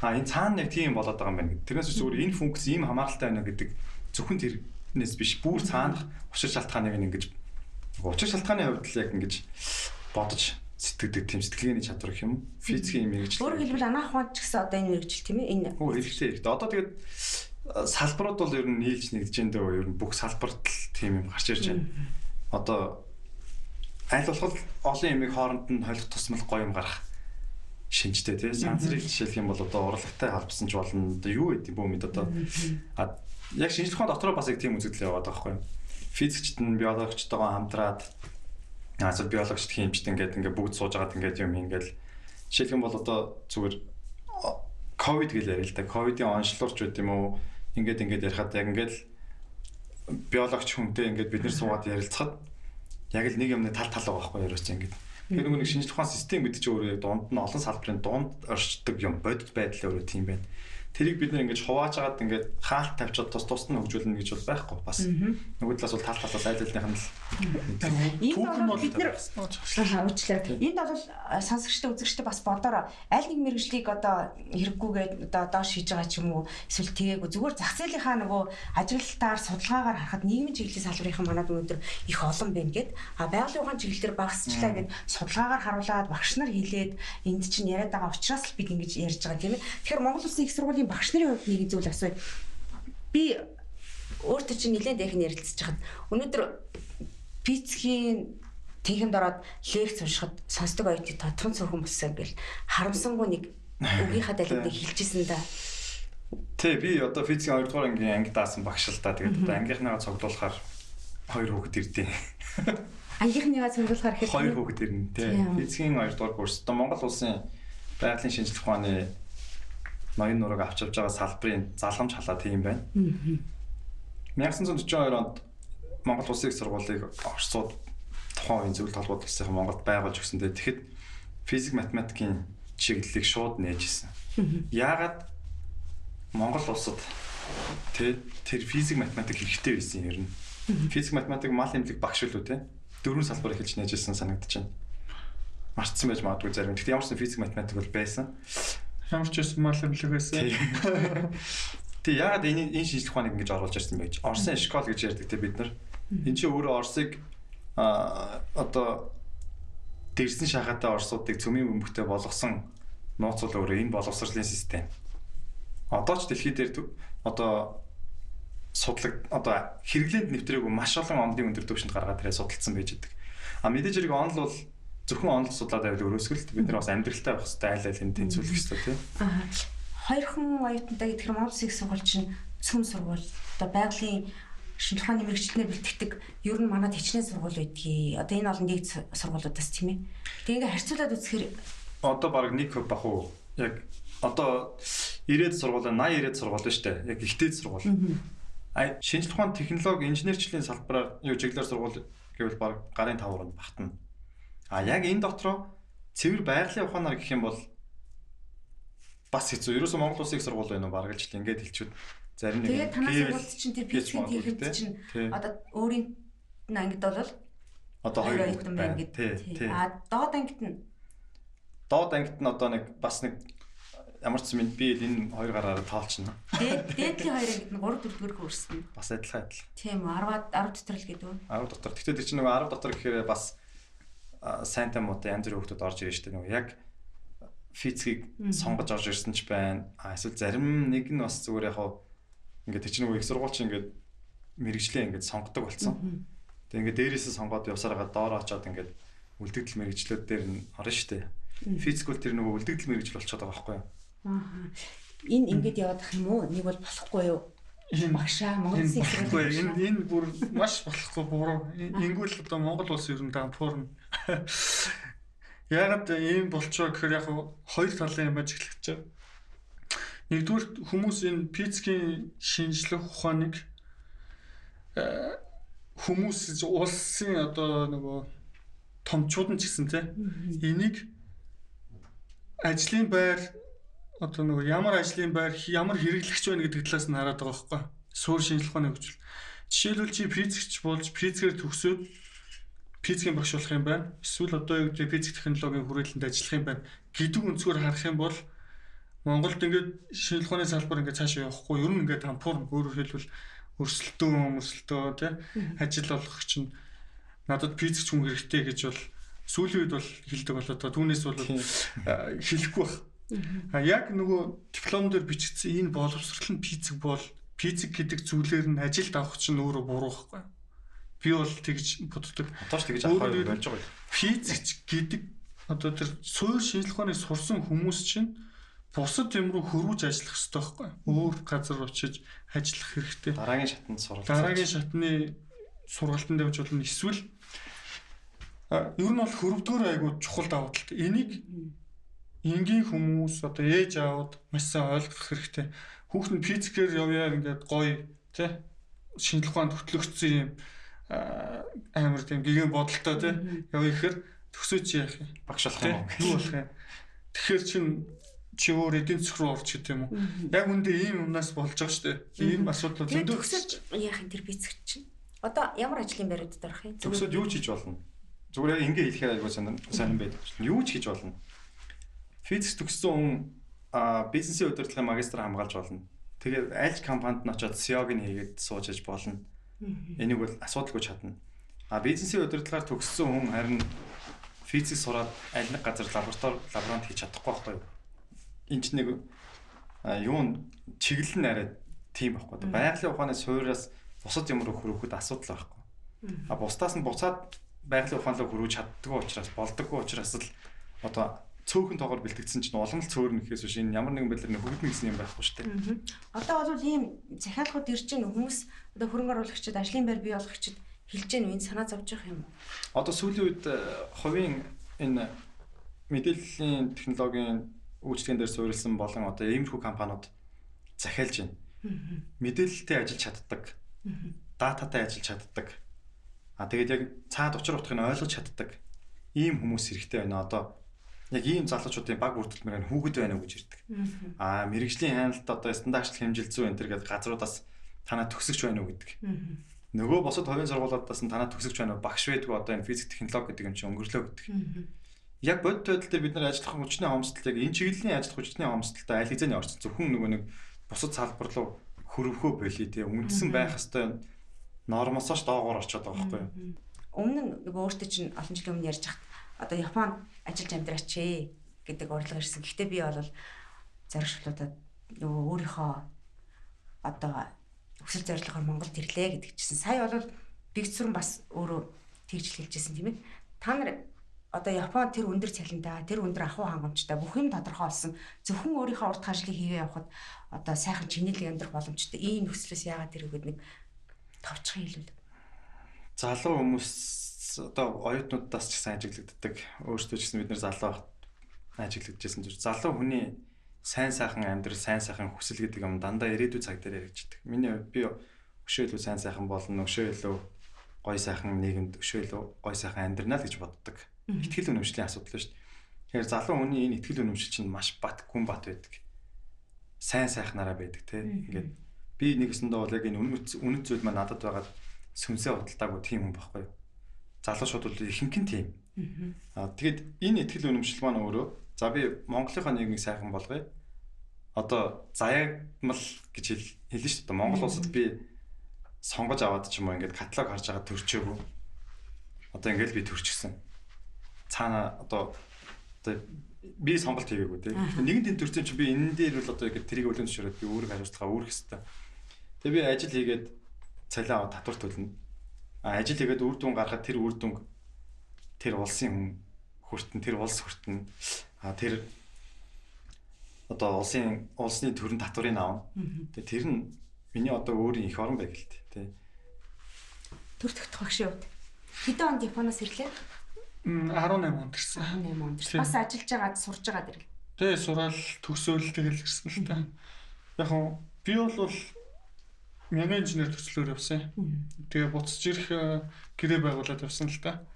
энэ цаана яг тийм болоод байгаа юм байна. Тэрнээс зүгээр энэ функц ийм хамааралтай байна гэдэг зөвхөн тэрнээс биш бүр цаанах учир шалтгааныг ингэж учир шалтгааны хувьд л яг ингэж бодож сэтгэдэг тийм сэтгэлгээний чадвар гэх юм. Физикийн мэргэжил. Өөрөөр хэлбэл анаах ухаанч гэсэн одоо энэ мэргэжил тийм ээ энэ. Хэрэгтэй. Одоо тэгээд салбарууд бол ер нь нийлж нэгдэж энэ дөө ер нь бүх салбарт л тийм юм гарч ирж байна. Одоо аль болох олон юмыг хооронд нь холих тусмал гоё юм гарах шинжтэй тий сансрыг жишээлх юм бол одоо урлагтай халбсан ч болно одоо юу гэдэг юм бөө мэд одоо яг шинжлэх ухаан дотроо бас яг тийм үзэгдэл яваад байгаа байхгүй физикчд нь биологичтойгоо хамтраад эсвэл биологичд химчд ингээд бүгд сууж агаад ингээд юм ингээл жишээлх юм бол одоо зүгээр ковид гэж яриа л да ковидын онцлогч байт юм уу ингээд ярихад яг ингээд биологч хүнтэй ингээд бид нэр суугаад ярилцахад яг л нэг юмны тал байгаа байхгүй ерөөс ингээд тэр нэг шинжлэх ухааны систем гэдэг чинь өөрөө дунд нь олон салбарын дунд оршдог юм бодит байдал өөрөө тийм байна. Тэрийг бид нэр ингэж хувааж агаад ингээд хаалт тавьчаад тус нь хөгжүүлнэ гэж бол байхгүй бас. Нөгөө талаас бол тал талаас айл алных нь л энэ бол бид нэр уучлаарай. Энд бол сонсогчтой үзэгчтэй бас бодороо аль нэг мэргэжлийг одоо хэрэггүйгээд одоо доош хийж байгаа ч юм уу эсвэл тэгээгүй зүгээр зах зээлийнхаа нөгөө ажиглалтаар судалгаагаар харахад нийгмийн чиглэлийн салбарын манад өнөөдөр их олон байна гэд байгалийн ухааны чиглэлээр багасчлаа гэд судалгаагаар харуулад багш нар хэлээд энд чинь яриад байгаа учраас л бид ингэж ярьж байгаа тийм ээ. Тэгэхээр Монгол Улсын их сургуулийн багш нарын хувьд нэг зүйл асууя. Би өөртөө чинь нэлээд их ярилцж хахад өнөөдөр физикийн техникт ороод лекц уншихад сонсдог оюутны тун цөөхөн болсон гэл харамсангүй нэг үгийнхаа далинд хэлжсэн да. Тэ би одоо физикийн 2 дугаар ангийн анги даасан багш л да. Тэгээд одоо ангийнхныгаа цуглуулахаар 2 хүүхэд ирдээ. Ангийнхныгаа цуглуулахаар ихэд 2 хүүхэд ирнэ. Тэ физикийн 2 дугаар курс. Одоо Монгол улсын байгалийн шинжилгээ ухааны ноён нураг авч явж байгаа салбарын залгамж халаа тийм байна. 1942 онд Монгол улсын их сургуулийг Оросууд тухайн үеийн зөвлөлт холбоот улсын Монголд байгуулж өгсөндөө тэгэхэд физик математикийн чиглэлийг шууд нээжсэн. Яагаад Монгол улсад тэр физик математик хэрэгтэй байсан юм ер нь. Физик математик мал эмнэлэг багш л үү те. 4 салбар эхэлж нээжсэн санагдаж байна. Мартсан байж магадгүй зарим. Гэхдээ ямар ч физик математик бол байсан. Ямар ч байсан мал эмнэлэг байсан. Тэг яагаад энэ шинжилгээ ухааныг ингэж оруулж ирсэн бэ гэж. Оросын школ гэж ярьдаг те бид нар. Энд чинь өөрөө Оросыг одоо дэрсэн шахаатай Оросуудыг цөмийн бөмбөгтэй болгосон нууцуул өөрөө энэ боловсролын систем. Одоо ч дэлхий дээр одоо судлаг одоо хэрэглээнд нэвтрээгүй маш олон ондын өндөр түвшинд гаргаад тэрэ судалсан байж байгаа. А мэдээж хэрэг онл бол зөвхөн онл судлаад байвал өрөөсгөл бид нар бас амьдралтай байх хэрэгтэй айл алын тэнцвүүлэх хэрэгтэй тийм. Хоёрхан оюутантай гэдэг Монгол Улсын их сургууль чинь цөм сургууль одоо байгалийн шинжилгээ ухааны мэргэжилтнэр бэлтгэдэг ер нь манад хичнээн сургууль байдгийг одоо энэ олон нэгд сургуулиудаас тийм ээ. Тэг ингээ харьцуулаад үзэхээр одоо баг нэг хөв бах уу яг одоо 90-ад сургууль 80-90-ад сургууль ба штэ яг ихтэй сургууль. Шинжилгээ ухааны технологи инженерчлийн салбараар юу чиглэлээр сургууль гэвэл баг гарын тавранд багтана. Яг энэ дотроо цэвэр байгалийн ухаанаар гэх юм бол бас хэцүү. Ерөөсөө Монгол Улсын их сургууль байна уу баг л ч ингээд хэлчихвэл зарим нэг. Тэгээд танаас сургуульд чинь тэр физикийн хийхэд чинь одоо өөрийн ангид бол одоо 2 хүүхэд байна гэдэг. Доод ангид нь одоо нэг бас нэг ямар ч юм би энэ 2 гараараа тоолчихно. Дээдлийн 2 ангид нь 3 4-р хөрснө. Бас адилхан. Тийм 10 дотор л гэдэг үү? 10 дотор. Гэхдээ тэр чинь нөгөө 10 дотор гэхээр бас сайнтай муутай янз бүрийн хүүхдүүд орж ирж штэ нөгөө яг физикийг сонгож орж ирсэн ч байна. Эсвэл зарим нэг нь бас зүгээр яг ингээд тэр чинь нөгөө их сургууль чинь ингээд мэрэгжлээ ингээд сонгодог болсон. Тэгээ ингээд дээрээсээ сонгоод явсараа доор очоод ингээд үлдэгдэл мэрэгжлүүд дээр нь орно штэ. Физик бол тэр нөгөө үлдэгдэл мэрэгжил болчиход байгаа байхгүй юу? Энэ ингээд яваад ах юм уу? Нэг бол болохгүй юу? Багшаа Монгол Улсын их сургууль. Энэ бүр маш болохгүй буруу. Ингүүл одоо Монгол улс ер нь дампуурна. Яагаад ийм болчихоо гэхээр яг хоёр талын юм ажиглаж байгаа. Нэгдүгээр хүмүүс энэ физикийн шинжилгээ ухааныг хүмүүс улсын одоо нөгөө томчууд нь ч гэсэн те энийг ажлын байр одоо нөгөө ямар ажлын байр ямар хэрэглэгч байна гэдэг талаас нь хараад байгаа байхгүй. Суурь шинжилгээ ухааны хөгжил. Жишээлбэл чи физикч болж физикээр төгсөөд физикийн багш болох юм байна. Эсвэл одоо юу гэдэг физик технологийн хүрээлэнд ажиллах юм байна. Гэдэг өнцгөр харах юм бол Монголд ингээд шинжилгээ ухааны салбар ингээд цаашаа явахгүй. Ер нь ингээд хампуурна. Өөрөөр хэлбэл өрсөлдөө тий ажил олох чинь надад физикч хүн хэрэгтэй гэж бол сүүлийн үед бол хэлдэг болоод байгаа. Түүнээс бол хэлэхгүй байна. Яг нөгөө диплом дээр бичигдсэн энэ боловсрол нь физик гэдэг зүйлээр нь ажилд авах чинь өөрөө буруу байхгүй. Би бол тэгж боддог. Отоош тэгж авах байж байгаа юм. Физикч гэдэг одоо тэр суурь шинжилгээ ухааныг сурсан хүмүүс чинь бусад юм руу хөрвүүлж ажиллах хэрэгтэй байхгүй. Өөр газар очиж ажиллах хэрэгтэй. Дараагийн шатанд суралцах. Дараагийн шатны сургалтанд явж болно. Эсвэл ер нь бол хөрөвдгөр айгуу чухал давуу талтай. Энийг энгийн хүмүүс одоо ээж аауд маш сайн ойлгох хэрэгтэй. Хүүхэд нь физикээр явъя ингээд гоё тий шинжилгээ ухаанд хөтлөгдсөн юм амар тийм гэгэн бодолтой тий явъя гэхээр төсөөч яах юм багш болох юм юу болох юм. Тэгэхээр чи өөр эдийн засаг руу орч гэдэг юм уу? Яг үндэ ийм юмнаас болж байгаа шүү дээ. Ийм асуудал зөндөө төсөөж яах юм тэр физикч чинь. Одоо ямар ажлын байрууд орох юм? Төсөөд юу ч хийж болно. Зүгээр яг ингэ хэлэхээр айгуу сайн байдаг. Юу ч хийж болно. Физикс төгссөн хүн бизнесийн удирдлагын магистр хамгаалж болно. Тэгээд аль ч компанид нь очиод SEO-г нь хийгээд сууж аж болно. Энийг бол асуудалгүй чадна. Бизнесийн удирдлагаар төгссөн хүн харин физикс сураад аль нэг газар лаборант хийж чадахгүй байхгүй юу? Энд ч нэг юу чиглэл нь арай тийм байхгүй. Байгалийн ухааны сууриас бусад юм руу хөрөхөд асуудал байхгүй. Бусдаас нь буцаад байгалийн ухаан руу хөрвж чаддгүй учраас болдоггүй учраас л одоо цөөхөн тоогоор бэлтгэсэн чинь улам л цөөрнө гэхээс биш энэ ямар нэгэн байдлаар хөгдөн гэсэн юм байхгүй шүү дээ. Одоо бол ийм захиалгууд ирж байна хүмүүс одоо хөрөнгө оруулагчид, ажлын байр бий болгогчид хэлж гэнэ энэ санаа зовж явах юм уу? Одоо сүүлийн үед хувийн энэ мэдээллийн технологийн үйлчлэгэн дээр суурилсан болон одоо иймэрхүү компаниуд захиалж байна. Мэдээлэлтэй ажиллаж чаддаг, дататай ажиллаж чаддаг. Тэгээд яг цаад учир утгыг нь ойлгож чаддаг ийм хүмүүс хэрэгтэй байна. Одоо яг ийм залуучуудын баг бүрдэлмээр хүүхэд байна уу гэж ирдэг. Мэргэжлийн хяналт одоо стандартчлал хэмжилт зүй энэ төр гэдэг газруудаас танаа төгсөгч байна уу гэдэг. Нөгөө босод хувийн сургуулиудаас нь танаа төгсөгч байна уу, багш байдгүй одоо энэ физик технологи гэдэг юм чинь өнгөрлөө гэдэг. Яг бодит байдал дээр бид нар ажиллах хүчний хомсдол яг энэ чиглэлийн ажиллах хүчний хомсдолтой аль хэзээ орсон. Зөвхөн нөгөө нэг бусад салбар руу хөрвөхөө болий тий үндсэн байх хэвээр нормосооч доогоор орчод байгаа байхгүй юу? Өмнө нь нөгөө өөртөө чинь олон жилийн өмнө ярьж хат одоо Японд ажиллаж амьдраач гэдэг орлого ирсэн. Гэхдээ би бол зарагшлуудад нөгөө өөрийнхөө одоо өсөл зорилгоор Монголд ирлээ гэдэг чинь сая бол бигцүрэн бас өөрөө тэгж хэлжсэн тийм ээ. Та нар одоо Японд тэр өндөр цалинтай, тэр өндөр ахуй хангамжтай бүх юм тодорхой болсон. Зөвхөн өөрийнхөө урт хажлыг хийгээ явахад одоо сайхан чинэлэг амьдрах боломжтой. Ийм нөхцлөөс яагаад тэргээд нэг товчхон хэлвэл. Залуу хүмүүс одоо оюутнуудаас ч сайн ажиглагддаг. Өөрсдөө ч гэсэн бид нэр залуу ажиглагдчихсэн зүйл. Залуу хүний сайн сайхан амьдрал, сайн сайхан хүсэл гэдэг юм дандаа ирээдүйн цаг дээр яригддаг. Миний хувьд би өшөө илүү сайн сайхан болно, өшөө илүү гой сайхан нийгэмд, өшөө илүү гой сайхан амьдрнаа л гэж боддог. Итгэл үнэмшлийн асуудал шүү дээ. Тэгэхээр залуу хүний энэ итгэл үнэмшил чинь маш бат гүн бат байдаг. Сайн сайхнараа байдаг тийм. Ингээд би нэгэсэндээ бол яг энэ үнэт зүйл маань надад байгаад сүнсээ худалдаагүй тийм хүн байхгүй юу? Залуучууд бол ихэнх нь тийм. Тэгээд энэ итгэл үнэмшил маань өөрөө за би Монголынхаа нийгмийг сайхан болгоё. Одоо заяагмал гэж хэлнэ шүү дээ. Монгол улсад би сонгож аваад ч юм уу ингээд каталог харж байгаа төрчөөгүй. Одоо ингээд би төрчихсөн. Цаана одоо би сонголт хийгээгүй тийм. Нэгэн тэнд төрсөн чи би энэ дээр бол одоо ингээд тэрийг өлөн зөвшөөрөөд би өөрийг хариуцлага өөрөх хэвээр. Тэгээ би ажил хийгээд цалин аваад татвар төлнө. Ажил хийгээд үр дүн гаргахад тэр үр дүн тэр улсын хүн хүртэн тэр улс хүртэн. Тэр одоо улсны төрийн татварыг аавна. Тэгээ тэр нь миний одоо өөрийн эх орон байг л тий. Төртөх багшийн хувьд хэдэн онд Японоос ирлээ? 18 онд ирсэн. 18 онд. Бас ажиллаж байгаад сурж байгаад ирэл. Тэгээ сураад төгсөөл тэгэл ирсэн л та. Яг нь би бол мянган инженер төслөөр явсан. Тэгээ буцаж ирэх гэрээ байгуулад явсан л та.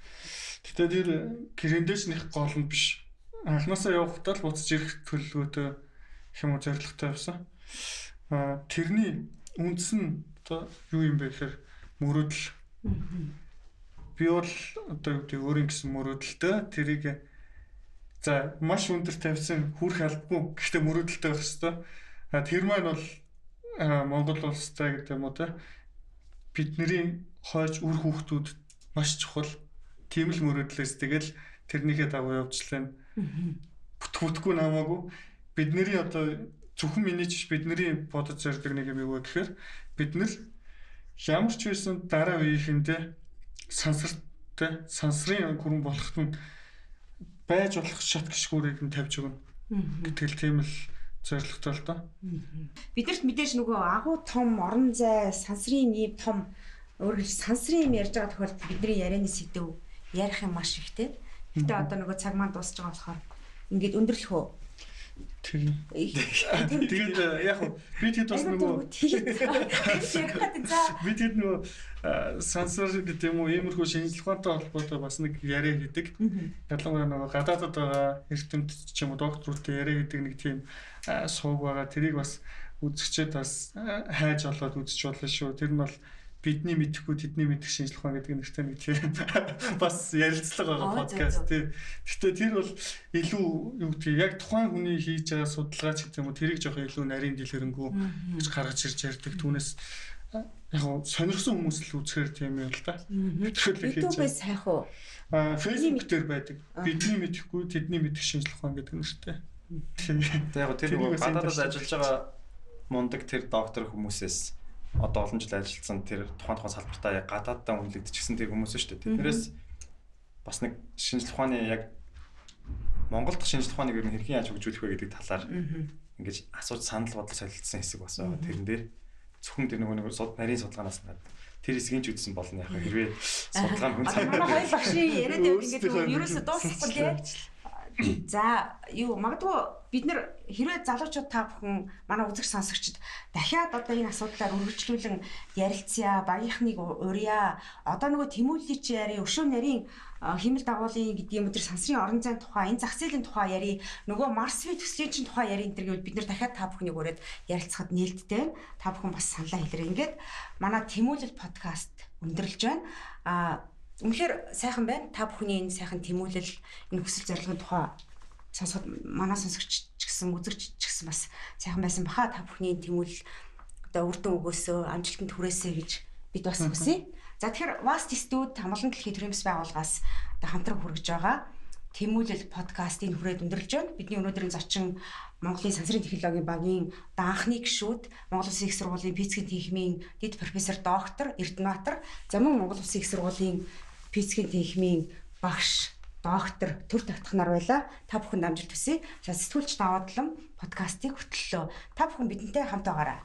Гэтэ тэр гэрэндээс нэг гол нь биш. Анхнаасаа явахдаа л буцаж ирэх төлөвлөгөөтэй хэм үү зорилготой явсан. Тэрний үндэс нь одоо юу юм бэ гэхээр мөрөөдөл. Би бол одоо юу гэдэг өөрийн гэсэн мөрөөдөлтэй тэрийг за маш өндөр тавьсан хүрх албагүй гэхдээ мөрөөдөлтэй байх хэвээр. Тэр маань бол Монгол улстай гэдэг юм уу те бидний хойж үр хүүхдүүд маш чухал тийм л мөрөөдлөөс тэгэл тэрнийхээ дагуу явжлаа. Бүтгэхгүй намаагүй бидний одоо зөвхөн миний ч бидний бодож зорддог нэг юм юу гэхээр бид нар ямар ч байсан дараа үеийнхэндээ сансартай сансрын гүрэн болохт нь байж болох шат гიშгүүрийг нь тавьж өгнө. Гэтэл тийм л зорилготой л доо. Бидэрт мэдээж нөгөө агуу том орон зай сансрын нийт том өөрөөр сансрын юм ярьж байгаа тохиолдолд бидний ярианы сэдв ярих юм маш ихтэй. Гэтэ одоо нөгөө цаг маань дуусж байгаа болохоор ингээд өндөрлөх үү. Тэгээд яг би тэгэд бас нөгөө би тэгэд нөгөө сансар гэдэг юм уу иймэрхүү шинжлэх ухаантай холбоотой бас нэг яриа хийдэг. Ялангуяа нөгөө гадаадд байгаа эрдэмтэд ч юм уу докторуудтай яриа хийдэг нэг тийм сууг байгаа. Тэрийг бас үзэгчид бас хайж олоод үзэж болно шүү. Тэр нь бол бидний мэдэхгүй тэдний мэдэх шинжлэх ухаан гэдэг нэртэй нэг тийм бас ярилцлага байгаа подкаст тий. Гэхдээ тэр бол илүү юу гэдэг яг тухайн хүний хийж байгаа судалгаач гэдэг юм уу тэрийг жоох илүү нарийн дэлгэрэнгүй гэж гаргаж ирж ярьдаг. Түүнээс яг сонирхсон хүмүүс л үзэхээр тийм юм л та. YouTube-ээс хайх уу? Facebook дээр байдаг. Бидний мэдэхгүй тэдний мэдэх шинжлэх ухаан гэдэг нэртэй. Тэгээ яг тэр нөгөө гадаадд ажиллаж байгаа мундаг тэр доктор хүмүүсээс одоо олон жил ажилласан тэр тухайн салбартаа яг гадааддаа үнэлэгдчихсэн тэр хүмүүс шүү дээ. Тэднэрээс бас нэг шинжлэх ухааны яг Монголд шинжлэх ухааныг ер нь хэрхэн яаж хөгжүүлэх вэ гэдэг талаар ингэж асууж санал бодол солилцсон хэсэг болсон. Тэрэн дээр зөвхөн тэр нэг нарийн судалгаанаас надад тэр хэсгийг ч үзсэн болно яг хэрвээ судалгаа нь хүн манай хоёр багшийн яриад байвал ингээд ерөөсөө дуусахгүй лээ. За юу магадгүй бид нэр хэрвээ залуучууд та бүхэн манай үзэгч сонсогчд дахиад одоо энэ асуудлаар үргэлжлүүлэн ярилцъя, багийнхныг урья. Одоо нөгөө тэмүүллийн чи яри, өшөө нарийн хэмэл дагуулын гэдэг юм өдр сансрын орон зайн тухай, энэ зах зээлийн тухай яри, нөгөө Марсвийн төслийн чин тухай яри энэ төр гэвэл бид нэр дахиад та бүхнийг урьд ярилцахад нээлттэй. Та бүхэн бас саналаа хэлээрэй. Ингээд манай тэмүүлэл подкаст өндөрлж байна. Үнэхээр сайхан байна. Та бүхний энэ сайхан тэмүүлэл, энэ хүсэл зорилгын тухай сонсоход манай сонсогч ч гэсэн үзэгч ч гэсэн бас сайхан байсан баха. Та бүхний энэ тэмүүлэл одоо үр дүн өгөөсөө амжилтанд хүрээсэй гэж бид бас хүсье. За тэгэхээр Vast Studio Амгалан дэлхийн төрөмс байгууллагаас одоо хамтран хүргэж байгаа тэмүүлэл подкастын хүрээд өндөрлж байна. Бидний өнөөдрийн зочин Монголын сансрын технологийн багийн анхны гишүүд, Монгол Улсын их сургуулийн физикийн тэнхимийн дэд профессор доктор Эрдэнэбаатар, за мөн Монгол Улсын их сургуулийн физикийн тэнхимийн багш доктор Төр Тавтах нар байла. Та бүхэнд амжилт хүсье. За сэтгүүлч даваадлан подкастыг хөтлөлөө. Та бүхэн бидэнтэй хамт байгаарай.